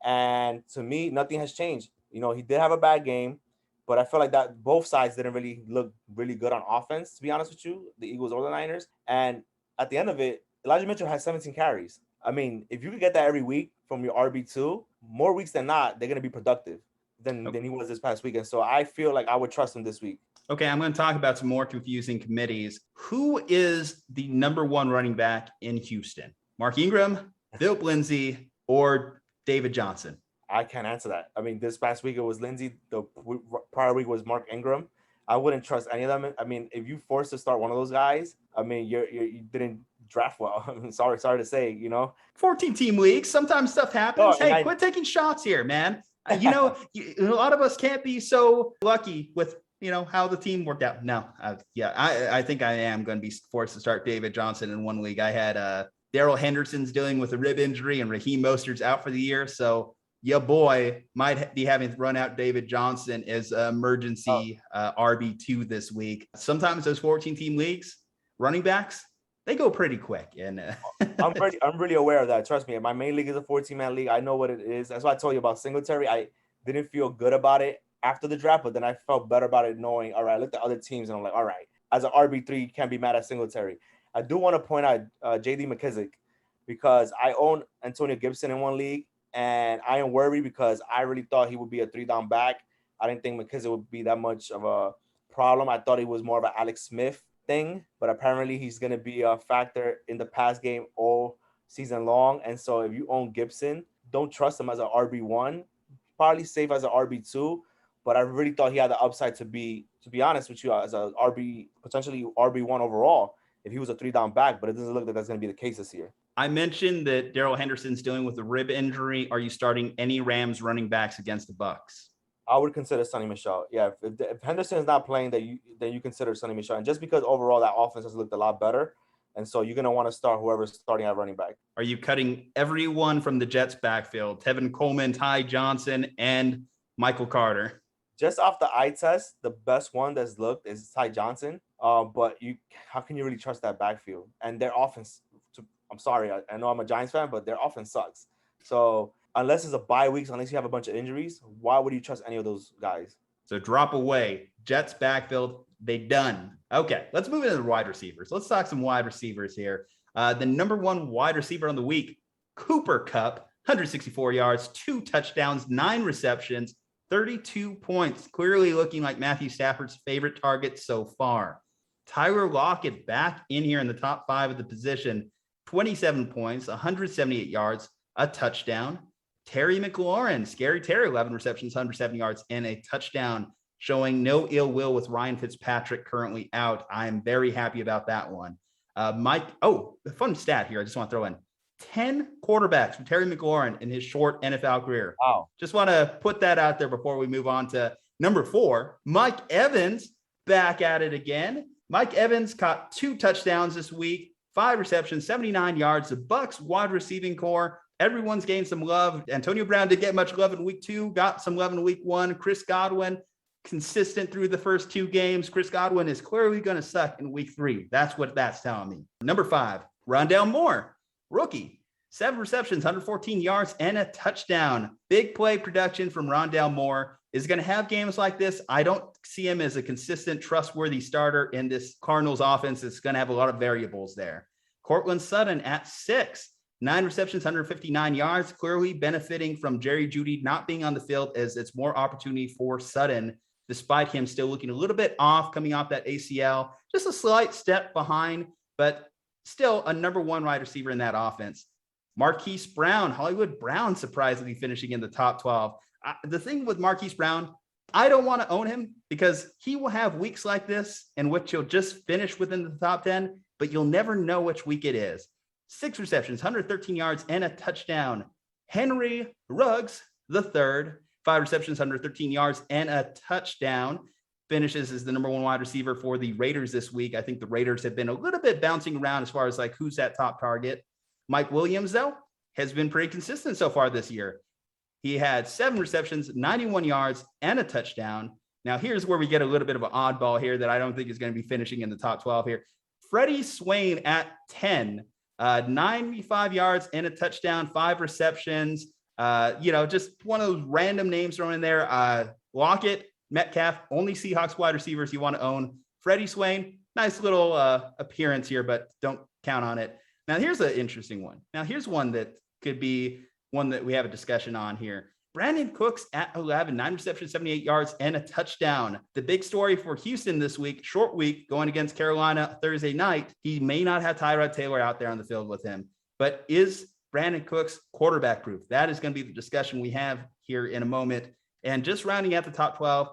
S2: And to me, nothing has changed. He did have a bad game, but I feel like that both sides didn't really look really good on offense, to be honest with you, the Eagles or the Niners. And at the end of it, Elijah Mitchell has 17 carries. I mean, if you could get that every week from your RB2, more weeks than not, they're going to be productive. than he was this past weekend. So I feel like I would trust him this week.
S1: Okay, I'm going to talk about some more confusing committees. Who is the number one running back in Houston? Mark Ingram, Philip Lindsay, or David Johnson?
S2: I can't answer that. I mean, this past week it was Lindsay. The prior week was Mark Ingram. I wouldn't trust any of them. I mean, if you forced to start one of those guys, I mean, you didn't draft well. I mean, sorry to say,
S1: 14-team leagues. Sometimes stuff happens. Hey, quit taking shots here, man. A lot of us can't be so lucky with how the team worked out. No, I think I am going to be forced to start David Johnson in one league. I had Darrell Henderson's dealing with a rib injury and Raheem Mostert's out for the year. So your boy might be having to run out David Johnson as emergency RB2 this week. Sometimes those 14-team leagues, running backs, they go pretty quick. And
S2: I'm really aware of that. Trust me, my main league is a 14-man league. I know what it is. That's why I told you about Singletary. I didn't feel good about it after the draft, but then I felt better about it knowing, all right, I looked at other teams and I'm like, all right, as an RB3, you can't be mad at Singletary. I do want to point out J.D. McKissick because I own Antonio Gibson in one league, and I am worried because I really thought he would be a 3-down back. I didn't think McKissick would be that much of a problem. I thought he was more of an Alex Smith thing, but apparently he's going to be a factor in the pass game all season long. And so if you own Gibson, don't trust him as an RB1, probably safe as an RB2, but I really thought he had the upside to be honest with you, as a potentially RB1 overall, if he was a 3-down back, but it doesn't look like that's going to be the case this year.
S1: I mentioned that Darrell Henderson's dealing with a rib injury. Are you starting any Rams running backs against the Bucs?
S2: I would consider Sonny Michel. Yeah, if Henderson is not playing, then you consider Sonny Michel. And just because overall that offense has looked a lot better, and so you're going to want to start whoever's starting at running back.
S1: Are you cutting everyone from the Jets backfield? Tevin Coleman, Ty Johnson, and Michael Carter?
S2: Just off the eye test, the best one that's looked is Ty Johnson. But how can you really trust that backfield? And their offense, I'm sorry, I know I'm a Giants fan, but their offense sucks. So unless it's a bye weeks, unless you have a bunch of injuries, why would you trust any of those guys?
S1: So drop away. Jets backfield, they done. Okay, let's move into the wide receivers. Let's talk some wide receivers here. The number one wide receiver on the week, Cooper Kupp, 164 yards, 2 touchdowns, 9 receptions, 32 points. Clearly looking like Matthew Stafford's favorite target so far. Tyler Lockett back in here in the top 5 of the position, 27 points, 178 yards, a touchdown. Terry McLaurin, Scary Terry, 11 receptions, 170 yards, and a touchdown, showing no ill will with Ryan Fitzpatrick currently out. I'm very happy about that one. A fun stat here I just want to throw in. 10 quarterbacks for Terry McLaurin in his short NFL career.
S2: Wow.
S1: Just want to put that out there before we move on to number 4. Mike Evans back at it again. Mike Evans caught 2 touchdowns this week, 5 receptions, 79 yards. The Bucs wide receiving core, everyone's gained some love. Antonio Brown did get much love in week 2, got some love in week 1. Chris Godwin, consistent through the first 2 games. Chris Godwin is clearly going to suck in week 3. That's what that's telling me. Number 5, Rondale Moore, rookie, 7 receptions, 114 yards, and a touchdown. Big play production from Rondale Moore. Is going to have games like this. I don't see him as a consistent, trustworthy starter in this Cardinals offense. It's going to have a lot of variables there. Cortland Sutton at 6, 9 receptions, 159 yards, clearly benefiting from Jerry Jeudy not being on the field, as it's more opportunity for Sutton, despite him still looking a little bit off coming off that ACL, just a slight step behind, but still a number 1 wide receiver in that offense. Marquise Brown, Hollywood Brown, surprisingly finishing in the top 12. The thing with Marquise Brown, I don't want to own him because he will have weeks like this in which he'll just finish within the top 10, but you'll never know which week it is. 6 receptions, 113 yards, and a touchdown. Henry Ruggs III, 5 receptions, 113 yards, and a touchdown. Finishes as the number 1 wide receiver for the Raiders this week. I think the Raiders have been a little bit bouncing around as far as like who's that top target. Mike Williams, though, has been pretty consistent so far this year. He had 7 receptions, 91 yards, and a touchdown. Now, here's where we get a little bit of an oddball here that I don't think is going to be finishing in the top 12 here. Freddie Swain at 10, 95 yards and a touchdown, 5 receptions. Just one of those random names thrown in there. Lockett, Metcalf, only Seahawks wide receivers you want to own. Freddie Swain, nice little appearance here, but don't count on it. Now, here's an interesting one. Now, here's one that could be one that we have a discussion on here. Brandon Cooks at 11, 9 receptions, 78 yards, and a touchdown. The big story for Houston this week, short week, going against Carolina Thursday night. He may not have Tyrod Taylor out there on the field with him, but is Brandon Cooks quarterback proof? That is going to be the discussion we have here in a moment. And just rounding out the top 12,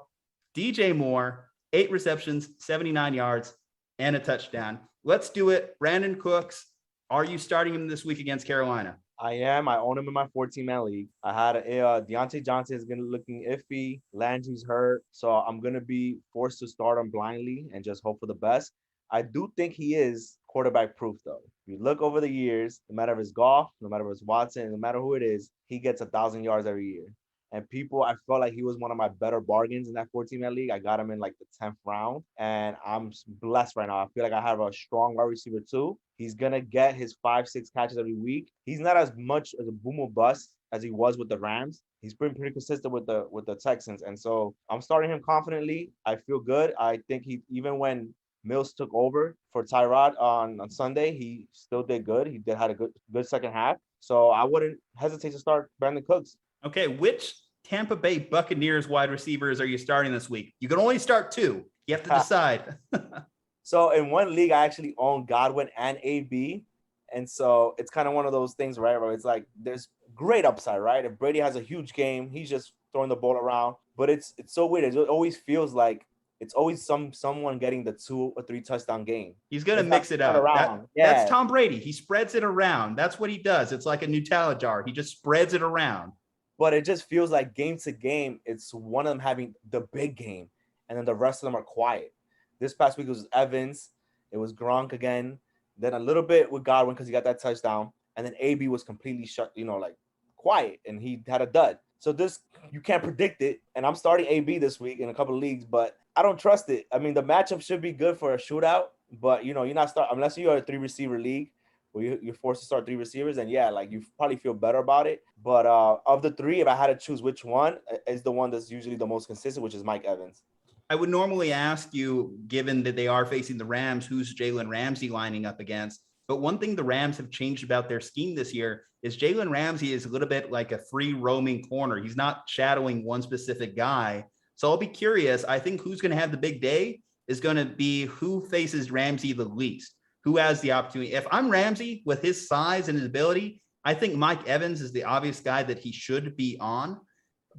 S1: DJ Moore, 8 receptions, 79 yards, and a touchdown. Let's do it. Brandon Cooks, are you starting him this week against Carolina?
S2: I am. I own him in my 14-man league. I had Deontay Johnson is going to looking iffy. Landry's hurt. So I'm going to be forced to start him blindly and just hope for the best. I do think he is quarterback proof, though. If you look over the years, no matter if it's Goff, no matter if it's Watson, no matter who it is, he gets 1,000 yards every year. And I felt like he was one of my better bargains in that 14-man league. I got him in like the 10th round, and I'm blessed right now. I feel like I have a strong wide receiver too. He's going to get his 5-6 catches every week. He's not as much as a boom or bust as he was with the Rams. He's been pretty consistent with the Texans. And so I'm starting him confidently. I feel good. I think even when Mills took over for Tyrod on Sunday, he still did good. He had a good second half. So I wouldn't hesitate to start Brandon Cooks.
S1: Okay, which Tampa Bay Buccaneers wide receivers are you starting this week? You can only start 2. You have to decide.
S2: So in one league, I actually own Godwin and AB. And so it's kind of one of those things, right? Where it's like there's great upside, right? If Brady has a huge game, he's just throwing the ball around. But it's so weird. It always feels like it's always someone getting the 2 or 3 touchdown game.
S1: He's going to mix it up. That's Tom Brady. He spreads it around. That's what he does. It's like a Nutella jar. He just spreads it around.
S2: But it just feels like game to game, it's one of them having the big game, and then the rest of them are quiet. This past week it was Evans. It was Gronk again. Then a little bit with Godwin because he got that touchdown. And then AB was completely shut, like quiet, and he had a dud. So this, you can't predict it. And I'm starting AB this week in a couple of leagues, but I don't trust it. I mean, the matchup should be good for a shootout, but, you're not starting unless you are a 3-receiver league where you're forced to start 3 receivers. And, yeah, like you probably feel better about it. But of the 3, if I had to choose which one, is the one that's usually the most consistent, which is Mike Evans.
S1: I would normally ask you, given that they are facing the Rams, who's Jalen Ramsey lining up against? But one thing the Rams have changed about their scheme this year is Jalen Ramsey is a little bit like a free roaming corner. He's not shadowing one specific guy. So I'll be curious. I think who's going to have the big day is going to be who faces Ramsey the least, who has the opportunity. If I'm Ramsey with his size and his ability, I think Mike Evans is the obvious guy that he should be on.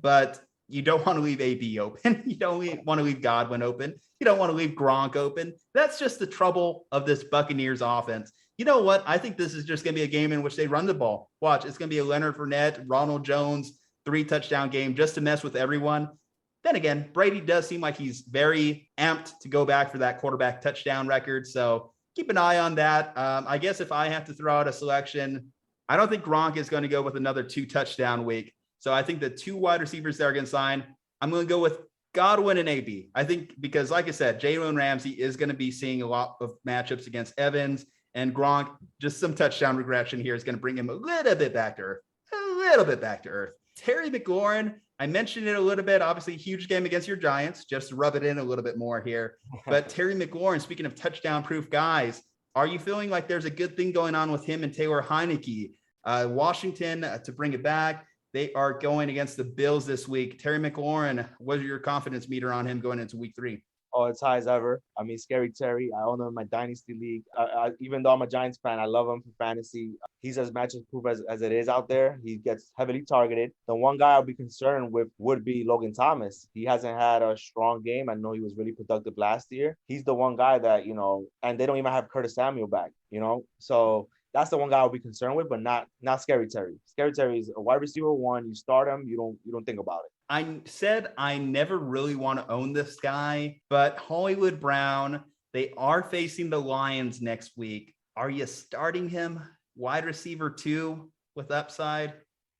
S1: But you don't want to leave AB open. You don't want to leave Godwin open. You don't want to leave Gronk open. That's just the trouble of this Buccaneers offense. You know what? I think this is just going to be a game in which they run the ball. Watch, it's going to be a Leonard Fournette, Ronald Jones, 3-touchdown game just to mess with everyone. Then again, Brady does seem like he's very amped to go back for that quarterback touchdown record. So keep an eye on that. I guess if I have to throw out a selection, I don't think Gronk is going to go with another 2-touchdown week. So I think the 2 wide receivers that are going to sign, I'm going to go with Godwin and AB. I think because, like I said, Jalen Ramsey is going to be seeing a lot of matchups against Evans and Gronk. Just some touchdown regression here is going to bring him a little bit back to earth. Terry McLaurin, I mentioned it a little bit. Obviously, huge game against your Giants. Just to rub it in a little bit more here. But Terry McLaurin, speaking of touchdown-proof guys, are you feeling like there's a good thing going on with him and Taylor Heineke? Washington, to bring it back, they are going against the Bills this week. Terry McLaurin, what is your confidence meter on him going into week 3?
S2: Oh, it's high as ever. I mean, Scary Terry. I own him in my Dynasty League. Even though I'm a Giants fan, I love him for fantasy. He's as matchup-proof as it is out there. He gets heavily targeted. The one guy I'll be concerned with would be Logan Thomas. He hasn't had a strong game. I know he was really productive last year. He's the one guy that, and they don't even have Curtis Samuel back, So that's the one guy I'll be concerned with, but not Scary Terry. Scary Terry is a wide receiver 1. You start him, you don't think about it.
S1: I said I never really want to own this guy, but Hollywood Brown, they are facing the Lions next week. Are you starting him wide receiver 2 with upside?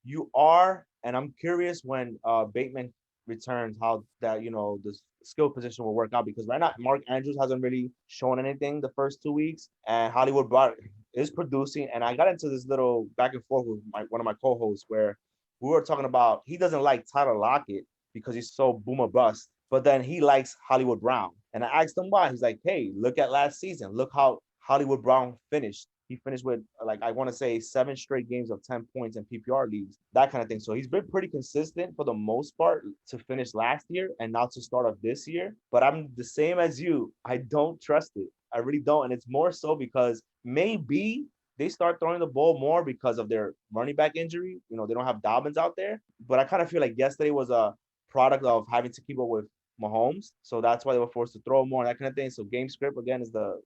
S2: You are, and I'm curious when Bateman returns how that, the skill position will work out, because right now Mark Andrews hasn't really shown anything the first 2 weeks, and Hollywood Brown is producing. And I got into this little back and forth with one of my co-hosts where we were talking about he doesn't like Tyler Lockett because he's so boom or bust, but then he likes Hollywood Brown. And I asked him why. He's like, hey, look at last season. Look how Hollywood Brown finished He finished with, like, I want to say 7 straight games of 10 points in PPR leagues, that kind of thing. So he's been pretty consistent for the most part to finish last year and now to start off this year. But I'm the same as you. I don't trust it. I really don't. And it's more so because maybe they start throwing the ball more because of their running back injury. They don't have Dobbins out there. But I kind of feel like yesterday was a product of having to keep up with Mahomes. So that's why they were forced to throw more and that kind of thing. So game script, again, is the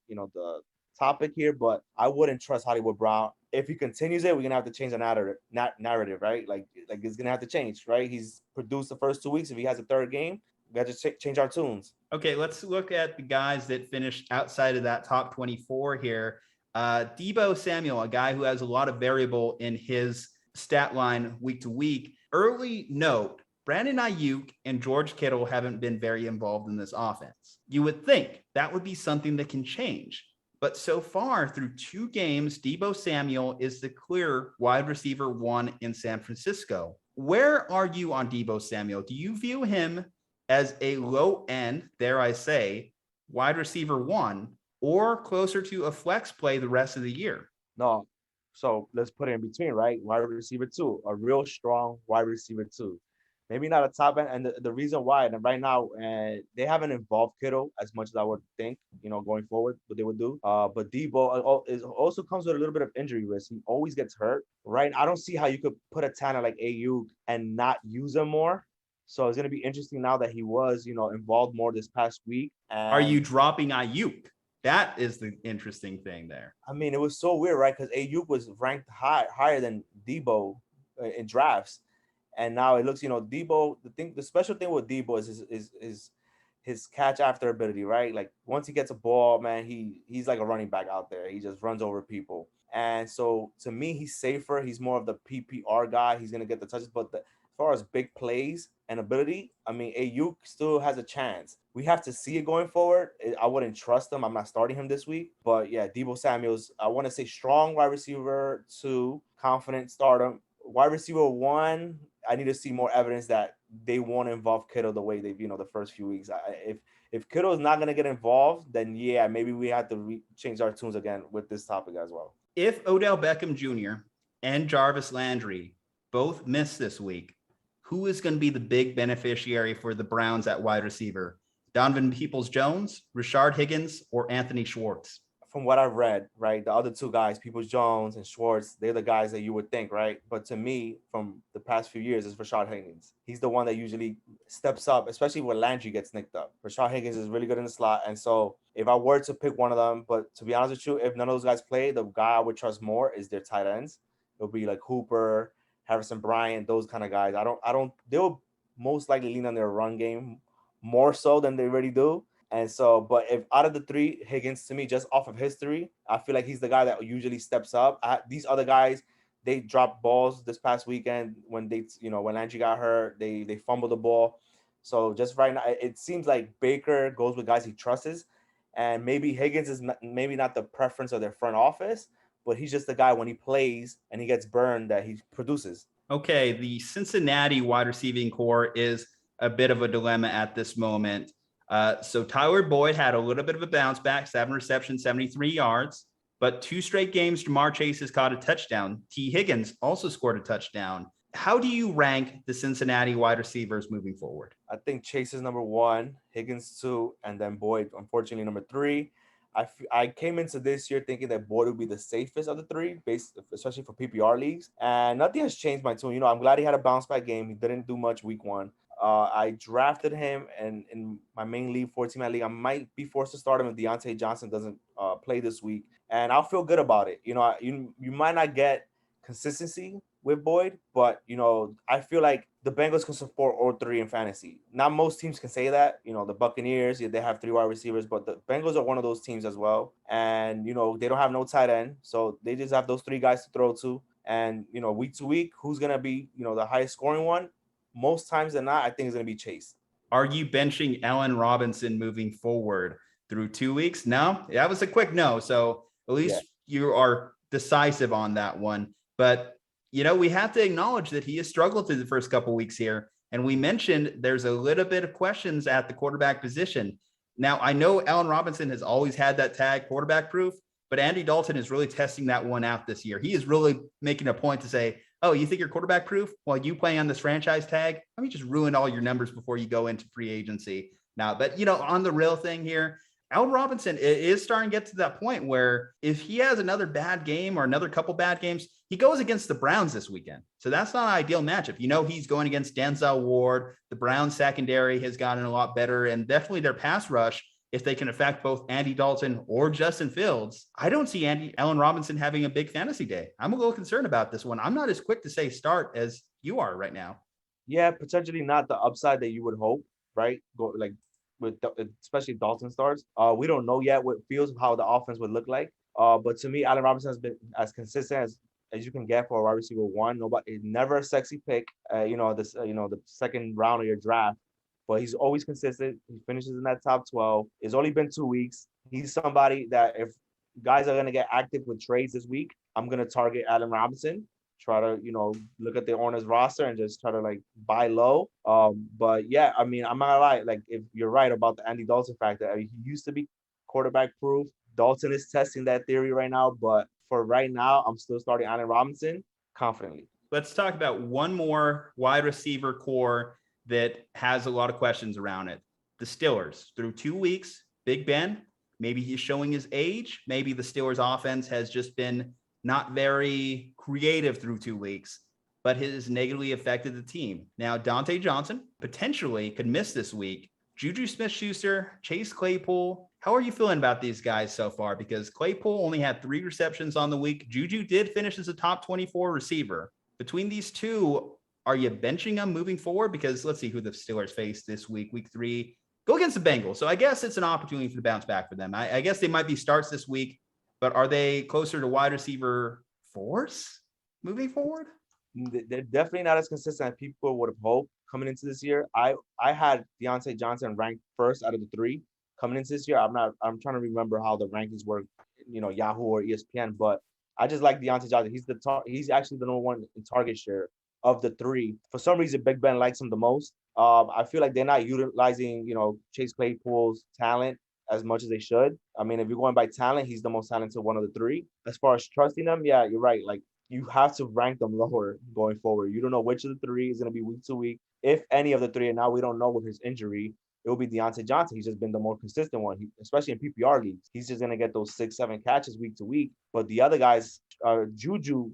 S2: topic here, but I wouldn't trust Hollywood Brown. If he continues it, we're gonna have to change the narrative, right? Like it's gonna have to change, right? He's produced the first 2 weeks. If he has a third game, we got to change our tunes.
S1: Okay, let's look at the guys that finished outside of that top 24 here. Deebo Samuel, a guy who has a lot of variable in his stat line week to week. Early note, Brandon Ayuk and George Kittle haven't been very involved in this offense. You would think that would be something that can change. But so far, through 2 games, Deebo Samuel is the clear wide receiver 1 in San Francisco. Where are you on Deebo Samuel? Do you view him as a low end, dare I say, wide receiver 1, or closer to a flex play the rest of the year?
S2: No. So let's put it in between, right? Wide receiver 2, a real strong wide receiver 2. Maybe not a top end. And the reason why, and right now, they haven't involved Kittle as much as I would think, going forward, what they would do. But Deebo also comes with a little bit of injury risk. He always gets hurt, right? I don't see how you could put a talent like Ayuk and not use him more. So it's going to be interesting now that he was, involved more this past week. And
S1: are you dropping Ayuk? That is the interesting thing there.
S2: I mean, it was so weird, right? Because Ayuk was ranked higher than Deebo in drafts. And now it looks, Deebo, the special thing with Deebo is his catch after ability, right? Like once he gets a ball, man, he's like a running back out there. He just runs over people. And so to me, he's safer. He's more of the PPR guy. He's going to get the touches. But as far as big plays and ability, I mean, Ayuk still has a chance. We have to see it going forward. I wouldn't trust him. I'm not starting him this week. But yeah, Deebo Samuel's, I want to say strong wide receiver 2, confident start him. Wide receiver 1, I need to see more evidence that they won't involve Kittle the way they've, the first few weeks. If Kittle is not going to get involved, then yeah, maybe we have to change our tunes again with this topic as well.
S1: If Odell Beckham Jr. and Jarvis Landry both miss this week, who is going to be the big beneficiary for the Browns at wide receiver? Donovan Peoples-Jones, Rashard Higgins, or Anthony Schwartz?
S2: From what I've read, right, the other 2 guys, Peoples-Jones and Schwartz, they're the guys that you would think, right? But to me, from the past few years, is Rashard Higgins. He's the one that usually steps up, especially when Landry gets nicked up. Rashard Higgins is really good in the slot. And so if I were to pick one of them, but to be honest with you, if none of those guys play, the guy I would trust more is their tight ends. It'll be like Hooper, Harrison Bryant, those kind of guys. They'll most likely lean on their run game more so than they already do. And so, but if out of the 3, Higgins, to me, just off of history, I feel like he's the guy that usually steps up. These other guys, they dropped balls this past weekend when when Landry got hurt, they fumbled the ball. So just right now, it seems like Baker goes with guys he trusts, and maybe Higgins is maybe not the preference of their front office, but he's just the guy when he plays and he gets burned that he produces.
S1: Okay, the Cincinnati wide receiving core is a bit of a dilemma at this moment. So Tyler Boyd had a little bit of a bounce back, 7 receptions, 73 yards, but 2 straight games, Jamar Chase has caught a touchdown. T. Higgins also scored a touchdown. How do you rank the Cincinnati wide receivers moving forward?
S2: I think Chase is number 1, Higgins 2, and then Boyd, unfortunately, number 3. I came into this year thinking that Boyd would be the safest of the 3, especially for PPR leagues, and nothing has changed my tune. I'm glad he had a bounce back game. He didn't do much week 1. I drafted him, and in my main league, 14-man league, I might be forced to start him if Deontay Johnson doesn't play this week, and I'll feel good about it. You might not get consistency with Boyd, but I feel like the Bengals can support all 3 in fantasy. Not most teams can say that. The Buccaneers, they have 3 wide receivers, but the Bengals are one of those teams as well, and they don't have no tight end, so they just have those 3 guys to throw to, and week to week, who's gonna be the highest scoring one? Most times than not, I think it's going to be Chase.
S1: Are you benching Allen Robinson moving forward through 2 weeks? No, that was a quick no. So at least you are decisive on that one. But, we have to acknowledge that he has struggled through the first couple of weeks here. And we mentioned there's a little bit of questions at the quarterback position. Now, I know Allen Robinson has always had that tag quarterback proof, but Andy Dalton is really testing that one out this year. He is really making a point to say, oh, you think you're quarterback proof? Well, you play on this franchise tag. Let me just ruin all your numbers before you go into free agency now. But, on the real thing here, Allen Robinson is starting to get to that point where if he has another bad game or another couple bad games, he goes against the Browns this weekend. So that's not an ideal matchup. He's going against Denzel Ward. The Browns secondary has gotten a lot better, and definitely their pass rush, if they can affect both Andy Dalton or Justin Fields. I don't see Allen Robinson having a big fantasy day. I'm a little concerned about this one. I'm not as quick to say start as you are right now.
S2: Yeah, potentially not the upside that you would hope, right? Especially Dalton starts. We don't know yet what Fields, how the offense would look like. But to me, Allen Robinson has been as consistent as you can get for a wide receiver one. Nobody, never a sexy pick. The second round of your draft. But he's always consistent. He finishes in that top 12. It's only been 2 weeks. He's somebody that if guys are going to get active with trades this week, I'm going to target Allen Robinson. Try to, look at the owner's roster and just try to buy low. But yeah, I'm not gonna lie. If you're right about the Andy Dalton factor, he used to be quarterback proof. Dalton is testing that theory right now. But for right now, I'm still starting Allen Robinson confidently.
S1: Let's talk about one more wide receiver core that has a lot of questions around it. The Steelers, through 2 weeks, Big Ben, maybe he's showing his age. Maybe the Steelers offense has just been not very creative through 2 weeks, but has negatively affected the team. Now, Dante Johnson potentially could miss this week. Juju Smith-Schuster, Chase Claypool. How are you feeling about these guys so far? Because Claypool only had 3 receptions on the week. Juju did finish as a top 24 receiver. Between these two, are you benching them moving forward? Because let's see who the Steelers face this week, week 3. Go against the Bengals. So I guess it's an opportunity for the bounce back for them. I guess they might be starts this week, but are they closer to wide receiver 4s moving forward?
S2: They're definitely not as consistent as people would have hoped coming into this year. I had Deontay Johnson ranked first out of the 3 coming into this year. I'm trying to remember how the rankings work, Yahoo or ESPN, but I just like Deontay Johnson. He's actually the number 1 in target share of the 3. For some reason, Big Ben likes him the most. I feel like they're not utilizing, Chase Claypool's talent as much as they should. I mean, if you're going by talent, he's the most talented one of the 3. As far as trusting them, yeah, you're right. You have to rank them lower going forward. You don't know which of the 3 is going to be week to week. If any of the 3, and now we don't know with his injury, it will be Deontay Johnson. He's just been the more consistent one, especially in PPR leagues. He's just going to get those 6-7 catches week to week. But the other guys, Juju,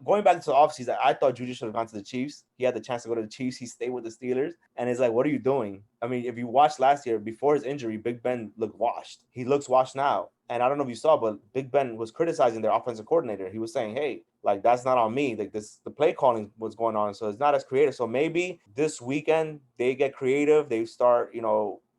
S2: going back to the offseason, I thought Juju should have gone to the Chiefs. He had the chance to go to the Chiefs. He stayed with the Steelers. And it's what are you doing? I mean, if you watched last year, before his injury, Big Ben looked washed. He looks washed now. And I don't know if you saw, but Big Ben was criticizing their offensive coordinator. He was saying, hey, that's not on me. The play calling was going on. So it's not as creative. So maybe this weekend they get creative. They start,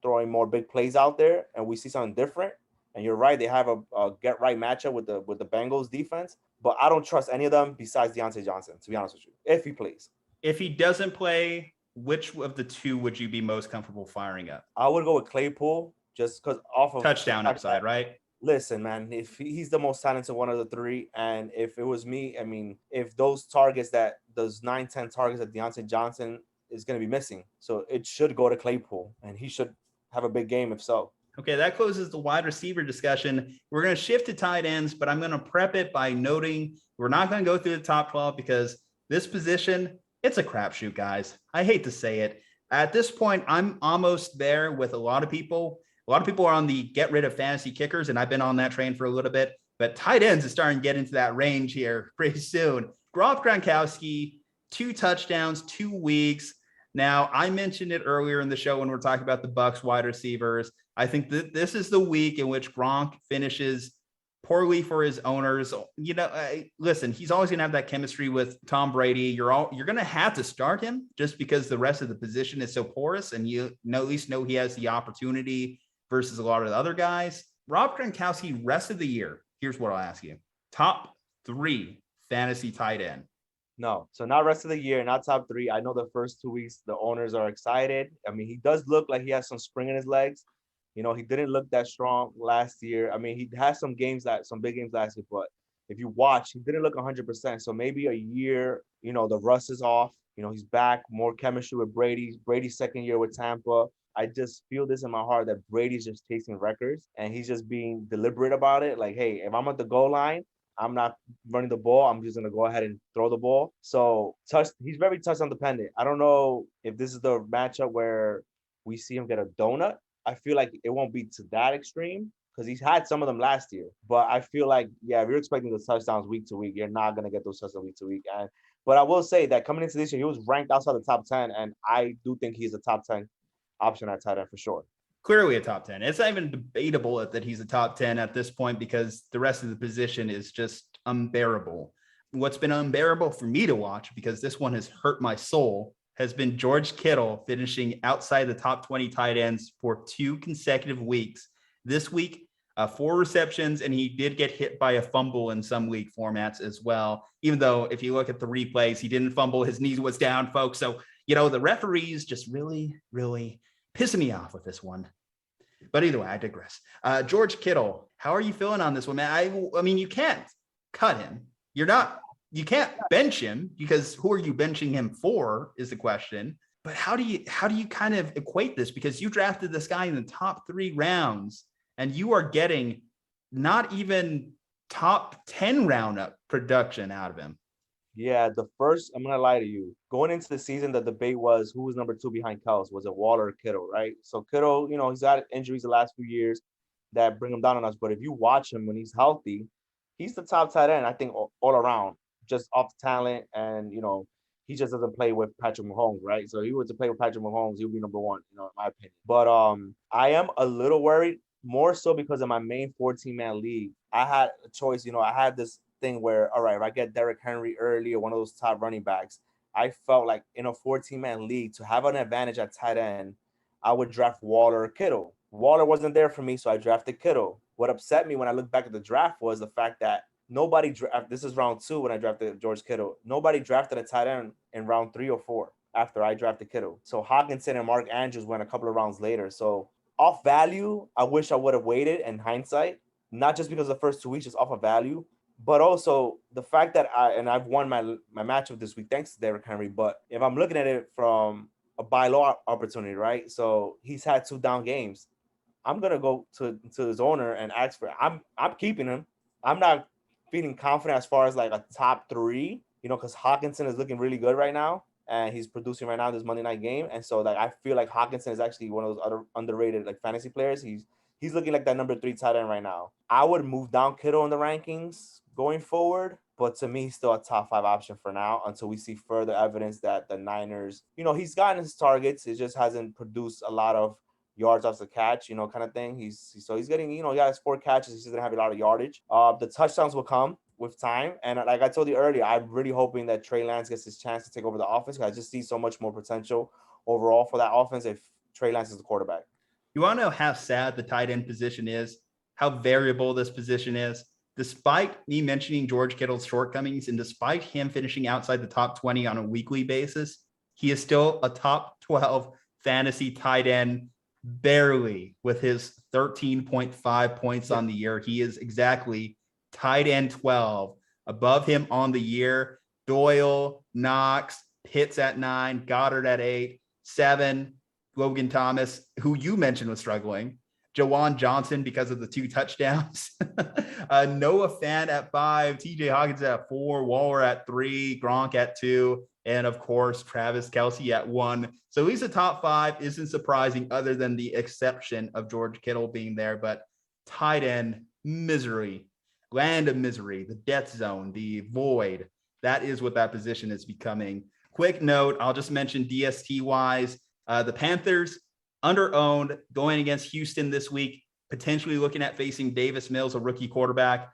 S2: throwing more big plays out there and we see something different. And you're right. They have a get right matchup with the Bengals defense. But I don't trust any of them besides Deontay Johnson, to be honest with you, if he plays.
S1: If he doesn't play, which of the 2 would you be most comfortable firing up?
S2: I would go with Claypool just because off of
S1: touchdown upside, right?
S2: Listen, man, if he's the most talented one of the 3, and if it was me, I mean, if those 9-10 targets that Deontay Johnson is going to be missing, so it should go to Claypool, and he should have a big game if so.
S1: Okay, that closes the wide receiver discussion. We're going to shift to tight ends, but I'm going to prep it by noting we're not going to go through the top 12 because this position, it's a crapshoot, guys. I hate to say it. At this point, I'm almost there with a lot of people. A lot of people are on the get rid of fantasy kickers, and I've been on that train for a little bit. But tight ends is starting to get into that range here pretty soon. Gronkowski, 2 touchdowns, 2 weeks. Now, I mentioned it earlier in the show when we're talking about the Bucs wide receivers. I think that this is the week in which Gronk finishes poorly for his owners. Listen, he's always going to have that chemistry with Tom Brady. You're going to have to start him just because the rest of the position is so porous, and you at least know he has the opportunity versus a lot of the other guys. Rob Gronkowski, rest of the year. Here's what I'll ask you: top 3 fantasy tight end.
S2: No, so not rest of the year, not top 3. I know the first 2 weeks the owners are excited. I mean, he does look like he has some spring in his legs. He didn't look that strong last year. I mean, he had some big games last year, but if you watch, he didn't look 100%. So maybe a year, the rust is off. He's back, more chemistry with Brady. Brady's second year with Tampa. I just feel this in my heart that Brady's just chasing records and he's just being deliberate about it. Like, hey, if I'm at the goal line, I'm not running the ball. I'm just gonna go ahead and throw the ball. So he's very touchdown dependent. I don't know if this is the matchup where we see him get a donut. I feel like it won't be to that extreme because he's had some of them last year. But I feel like, yeah, if you're expecting the touchdowns week to week, you're not gonna get those touchdowns week to week. But I will say that coming into this year, he was ranked outside the top 10, and I do think he's a top 10 option at tight end for sure.
S1: Clearly a top 10. It's not even debatable that he's a top 10 at this point because the rest of the position is just unbearable. What's been unbearable for me to watch, because this one has hurt my soul, has been George Kittle finishing outside the top 20 tight ends for 2 consecutive weeks. This week, 4 receptions, and he did get hit by a fumble in some league formats as well. Even though if you look at the replays, he didn't fumble, his knee was down, folks. So, the referees just really, really pissing me off with this one. But either way, I digress. George Kittle, how are you feeling on this one, man? I mean, you can't cut him. You can't bench him because who are you benching him for is the question. But how do you kind of equate this? Because you drafted this guy in the top 3 rounds and you are getting not even top 10 roundup production out of him.
S2: Yeah, I'm going to lie to you. Going into the season, the debate was who was number 2 behind Kels. Was it Waller or Kittle, right? So Kittle, he's had injuries the last few years that bring him down on us. But if you watch him when he's healthy, he's the top tight end, I think, all around, just off the talent. And, he just doesn't play with Patrick Mahomes, right? So if he were to play with Patrick Mahomes, he would be number 1, in my opinion. But I am a little worried, more so because in my main 14-man league, I had a choice. I had this thing where, all right, if I get Derrick Henry early or one of those top running backs, I felt like in a 14-man league to have an advantage at tight end, I would draft Waller or Kittle. Waller wasn't there for me, so I drafted Kittle. What upset me when I look back at the draft was the fact that nobody drafted. This is round 2 when I drafted George Kittle. Nobody drafted a tight end in round 3 or 4 after I drafted Kittle. So Hockenson and Mark Andrews went a couple of rounds later. So off value, I wish I would have waited in hindsight, not just because of the first 2 weeks, just off of value, but also the fact that I've won my matchup this week thanks to Derrick Henry. But if I'm looking at it from a buy low opportunity, right? So he's had 2 down games. I'm gonna go to his owner and ask for. I'm keeping him. I'm not feeling confident as far as like a top 3, because Hockenson is looking really good right now and he's producing right now this Monday night game. And so like I feel like Hockenson is actually one of those other underrated like fantasy players. He's looking like that number 3 tight end right now. I would move down Kittle in the rankings going forward, but to me, he's still a top 5 option for now until we see further evidence that the Niners, he's gotten his targets. It just hasn't produced a lot of yards off the catch, kind of thing. He's getting, he got his 4 catches. He's going to have a lot of yardage. The touchdowns will come with time. And like I told you earlier, I'm really hoping that Trey Lance gets his chance to take over the offense. I just see so much more potential overall for that offense if Trey Lance is the quarterback.
S1: You want to know how sad the tight end position is, how variable this position is? Despite me mentioning George Kittle's shortcomings and despite him finishing outside the top 20 on a weekly basis, he is still a top 12 fantasy tight end, barely, with his 13.5 points on the year. He is exactly tight end 12. Above him on the year, Doyle, Knox, Pitts at 9, Goddard at 8, 7, Logan Thomas, who you mentioned was struggling, Jawan Johnson because of the 2 touchdowns, Noah Fant at 5, TJ Hawkins at 4, Waller at 3, Gronk at 2, and of course, Travis Kelce at 1. So he's a top 5. Isn't surprising other than the exception of George Kittle being there, but tight end misery, land of misery, the death zone, the void. That is what that position is becoming. Quick note, I'll just mention DST wise, the Panthers under-owned going against Houston this week, potentially looking at facing Davis Mills, a rookie quarterback.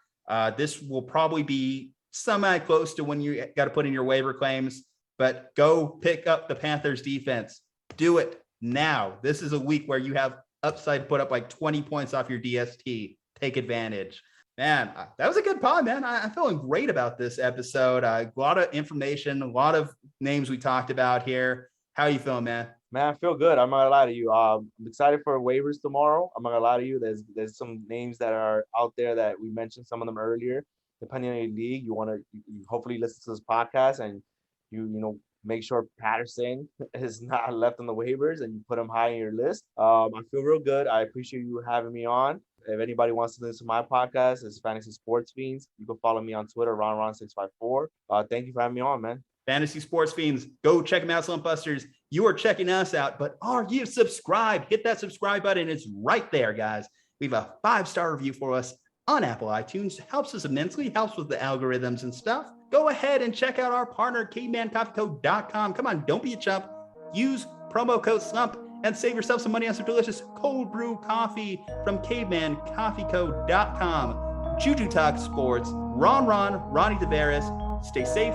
S1: This will probably be semi-close to when you got to put in your waiver claims, but go pick up the Panthers defense. Do it now. This is a week where you have upside, put up like 20 points off your DST. Take advantage. Man, that was a good pod, man. I'm feeling great about this episode. A lot of information, a lot of names we talked about here. How are you feeling, man?
S2: Man, I feel good. I'm not gonna lie to you. I'm excited for waivers tomorrow. I'm not gonna lie to you. There's some names that are out there that we mentioned some of them earlier. Depending on your league, you hopefully listen to this podcast and you make sure Patterson is not left on the waivers and you put him high in your list. I feel real good. I appreciate you having me on. If anybody wants to listen to my podcast, it's Fantasy Sports Feenz. You can follow me on Twitter, ron654. Thank you for having me on, man.
S1: Fantasy Sports Feenz. Go check them out, Slumpbusters. You are checking us out, but are you subscribed? Hit that subscribe button. It's right there, guys. We have a 5-star review for us on Apple iTunes. Helps us immensely. Helps with the algorithms and stuff. Go ahead and check out our partner, cavemancoffeeco.com. Come on, don't be a chump. Use promo code SLUMP and save yourself some money on some delicious cold brew coffee from cavemancoffeeco.com. Juju Talk Sports. Ronny Taveras. Stay safe,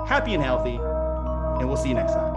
S1: happy and healthy, and we'll see you next time.